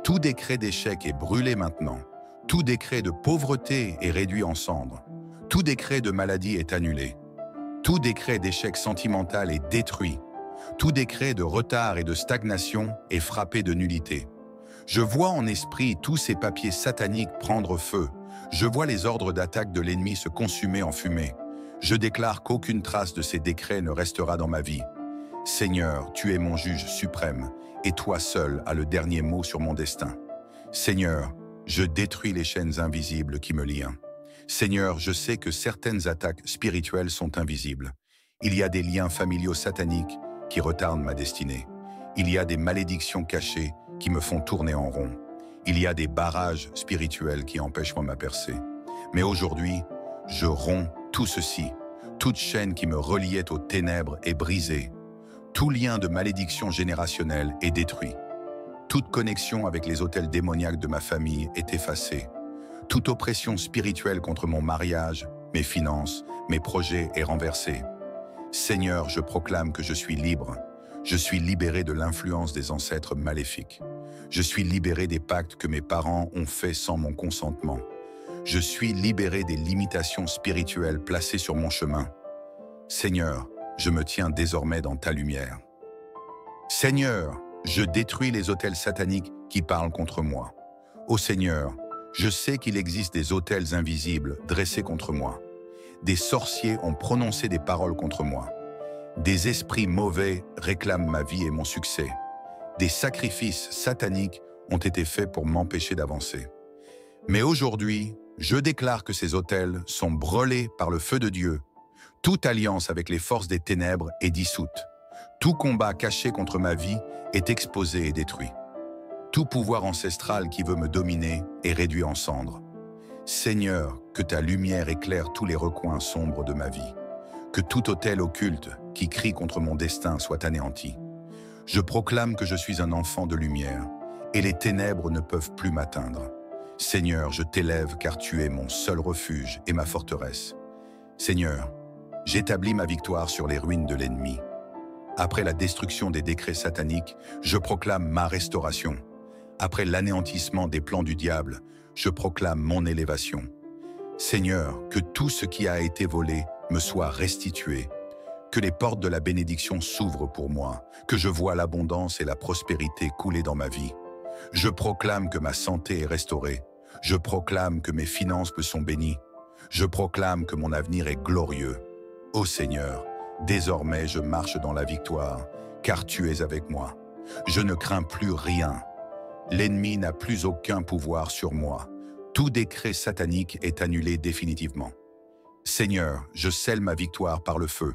Tout décret d'échec est brûlé maintenant. Tout décret de pauvreté est réduit en cendres. Tout décret de maladie est annulé. Tout décret d'échec sentimental est détruit. Tout décret de retard et de stagnation est frappé de nullité. Je vois en esprit tous ces papiers sataniques prendre feu. Je vois les ordres d'attaque de l'ennemi se consumer en fumée. Je déclare qu'aucune trace de ces décrets ne restera dans ma vie. Seigneur, tu es mon juge suprême, et toi seul as le dernier mot sur mon destin. Seigneur, je détruis les chaînes invisibles qui me lient. Seigneur, je sais que certaines attaques spirituelles sont invisibles. Il y a des liens familiaux sataniques qui retardent ma destinée. Il y a des malédictions cachées qui me font tourner en rond. Il y a des barrages spirituels qui empêchent ma percée. Mais aujourd'hui, je romps tout ceci. Toute chaîne qui me reliait aux ténèbres est brisée. Tout lien de malédiction générationnelle est détruit. Toute connexion avec les autels démoniaques de ma famille est effacée. Toute oppression spirituelle contre mon mariage, mes finances, mes projets est renversée. Seigneur, je proclame que je suis libre. Je suis libéré de l'influence des ancêtres maléfiques. Je suis libéré des pactes que mes parents ont faits sans mon consentement. Je suis libéré des limitations spirituelles placées sur mon chemin. Seigneur, je me tiens désormais dans ta lumière. Seigneur, je détruis les autels sataniques qui parlent contre moi. Ô Seigneur, je sais qu'il existe des autels invisibles dressés contre moi. Des sorciers ont prononcé des paroles contre moi. Des esprits mauvais réclament ma vie et mon succès. Des sacrifices sataniques ont été faits pour m'empêcher d'avancer. Mais aujourd'hui, je déclare que ces autels sont brûlés par le feu de Dieu. Toute alliance avec les forces des ténèbres est dissoute. Tout combat caché contre ma vie est exposé et détruit. Tout pouvoir ancestral qui veut me dominer est réduit en cendres. Seigneur, que ta lumière éclaire tous les recoins sombres de ma vie. Que tout autel occulte qui crie contre mon destin soit anéanti. Je proclame que je suis un enfant de lumière et les ténèbres ne peuvent plus m'atteindre. Seigneur, je t'élève car tu es mon seul refuge et ma forteresse. Seigneur, j'établis ma victoire sur les ruines de l'ennemi. Après la destruction des décrets sataniques, je proclame ma restauration. Après l'anéantissement des plans du diable, je proclame mon élévation. Seigneur, que tout ce qui a été volé me soit restitué. Que les portes de la bénédiction s'ouvrent pour moi, que je vois l'abondance et la prospérité couler dans ma vie. Je proclame que ma santé est restaurée. Je proclame que mes finances me sont bénies. Je proclame que mon avenir est glorieux. Ô Seigneur, désormais je marche dans la victoire, car tu es avec moi. Je ne crains plus rien. L'ennemi n'a plus aucun pouvoir sur moi. Tout décret satanique est annulé définitivement. Seigneur, je scelle ma victoire par le feu.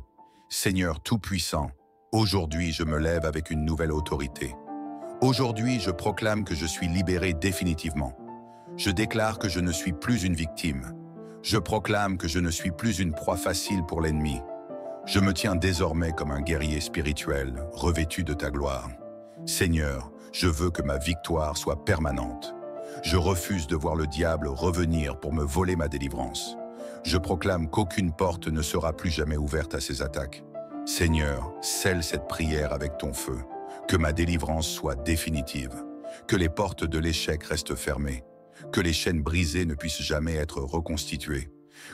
Seigneur Tout-Puissant, aujourd'hui je me lève avec une nouvelle autorité. Aujourd'hui, je proclame que je suis libéré définitivement. Je déclare que je ne suis plus une victime. Je proclame que je ne suis plus une proie facile pour l'ennemi. Je me tiens désormais comme un guerrier spirituel, revêtu de ta gloire. Seigneur, je veux que ma victoire soit permanente. Je refuse de voir le diable revenir pour me voler ma délivrance. Je proclame qu'aucune porte ne sera plus jamais ouverte à ses attaques. Seigneur, scelle cette prière avec ton feu. Que ma délivrance soit définitive. Que les portes de l'échec restent fermées. Que les chaînes brisées ne puissent jamais être reconstituées.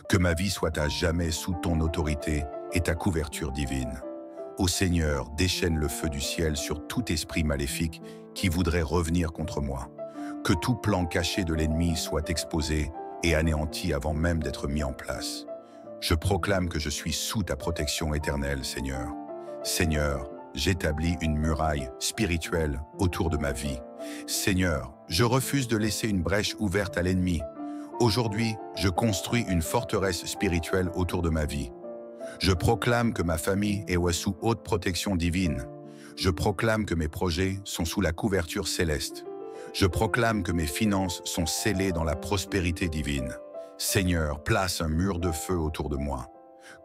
Que ma vie soit à jamais sous ton autorité et ta couverture divine. Ô Seigneur, déchaîne le feu du ciel sur tout esprit maléfique qui voudrait revenir contre moi. Que tout plan caché de l'ennemi soit exposé et anéanti avant même d'être mis en place. Je proclame que je suis sous ta protection éternelle, Seigneur. Seigneur, j'établis une muraille spirituelle autour de ma vie. Seigneur, je refuse de laisser une brèche ouverte à l'ennemi. Aujourd'hui, je construis une forteresse spirituelle autour de ma vie. Je proclame que ma famille est sous haute protection divine. Je proclame que mes projets sont sous la couverture céleste. Je proclame que mes finances sont scellées dans la prospérité divine. Seigneur, place un mur de feu autour de moi.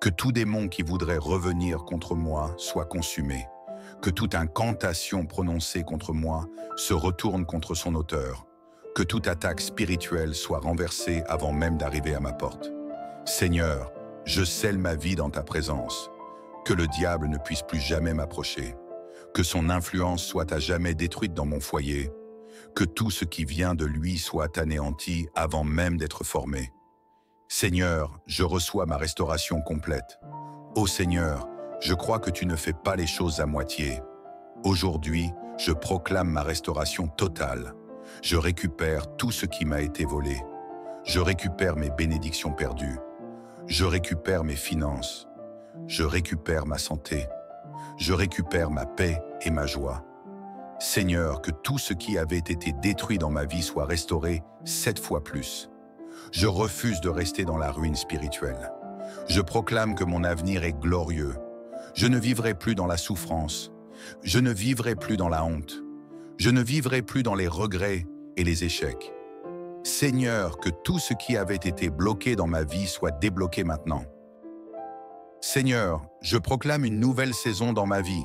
Que tout démon qui voudrait revenir contre moi soit consumé. Que toute incantation prononcée contre moi se retourne contre son auteur. Que toute attaque spirituelle soit renversée avant même d'arriver à ma porte. Seigneur, je scelle ma vie dans ta présence. Que le diable ne puisse plus jamais m'approcher. Que son influence soit à jamais détruite dans mon foyer. Que tout ce qui vient de lui soit anéanti avant même d'être formé. Seigneur, je reçois ma restauration complète. Ô Seigneur, je crois que tu ne fais pas les choses à moitié. Aujourd'hui, je proclame ma restauration totale. Je récupère tout ce qui m'a été volé. Je récupère mes bénédictions perdues. Je récupère mes finances. Je récupère ma santé. Je récupère ma paix et ma joie. Seigneur, que tout ce qui avait été détruit dans ma vie soit restauré 7 fois plus. Je refuse de rester dans la ruine spirituelle. Je proclame que mon avenir est glorieux. Je ne vivrai plus dans la souffrance. Je ne vivrai plus dans la honte. Je ne vivrai plus dans les regrets et les échecs. Seigneur, que tout ce qui avait été bloqué dans ma vie soit débloqué maintenant. Seigneur, je proclame une nouvelle saison dans ma vie.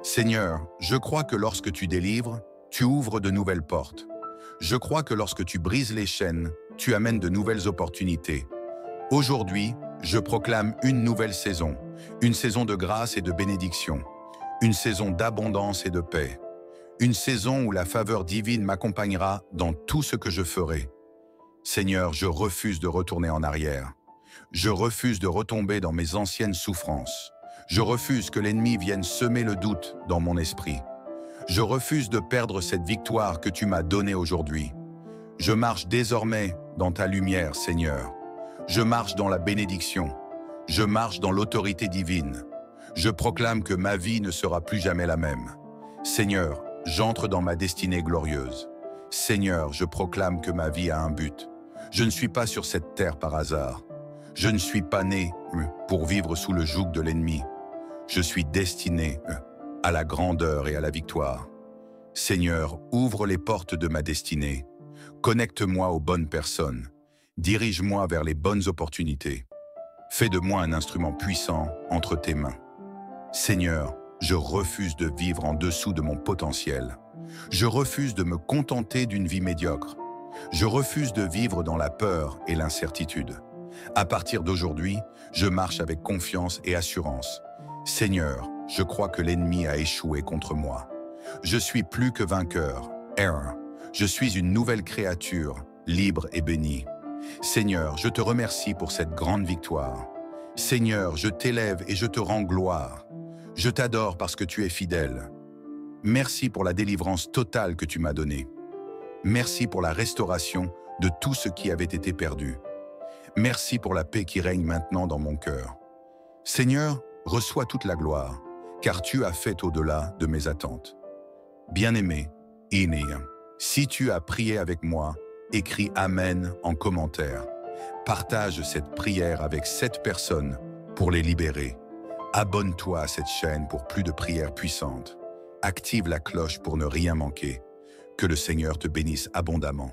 Seigneur, je crois que lorsque tu délivres, tu ouvres de nouvelles portes. Je crois que lorsque tu brises les chaînes, tu amènes de nouvelles opportunités. Aujourd'hui, je proclame une nouvelle saison, une saison de grâce et de bénédiction, une saison d'abondance et de paix, une saison où la faveur divine m'accompagnera dans tout ce que je ferai. Seigneur, je refuse de retourner en arrière. Je refuse de retomber dans mes anciennes souffrances. Je refuse que l'ennemi vienne semer le doute dans mon esprit. Je refuse de perdre cette victoire que tu m'as donnée aujourd'hui. Je marche désormais dans ta lumière, Seigneur. Je marche dans la bénédiction. Je marche dans l'autorité divine. Je proclame que ma vie ne sera plus jamais la même. Seigneur, j'entre dans ma destinée glorieuse. Seigneur, je proclame que ma vie a un but. Je ne suis pas sur cette terre par hasard. Je ne suis pas né pour vivre sous le joug de l'ennemi. Je suis destiné à la grandeur et à la victoire. Seigneur, ouvre les portes de ma destinée. Connecte-moi aux bonnes personnes. Dirige-moi vers les bonnes opportunités. Fais de moi un instrument puissant entre tes mains. Seigneur, je refuse de vivre en dessous de mon potentiel. Je refuse de me contenter d'une vie médiocre. Je refuse de vivre dans la peur et l'incertitude. À partir d'aujourd'hui, je marche avec confiance et assurance. Seigneur, je crois que l'ennemi a échoué contre moi. Je suis plus que vainqueur. Je suis une nouvelle créature, libre et bénie. Seigneur, je te remercie pour cette grande victoire. Seigneur, je t'élève et je te rends gloire. Je t'adore parce que tu es fidèle. Merci pour la délivrance totale que tu m'as donnée. Merci pour la restauration de tout ce qui avait été perdu. Merci pour la paix qui règne maintenant dans mon cœur. Seigneur, reçois toute la gloire, car tu as fait au-delà de mes attentes. Bien-aimé, si tu as prié avec moi, écris Amen en commentaire. Partage cette prière avec 7 personnes pour les libérer. Abonne-toi à cette chaîne pour plus de prières puissantes. Active la cloche pour ne rien manquer. Que le Seigneur te bénisse abondamment.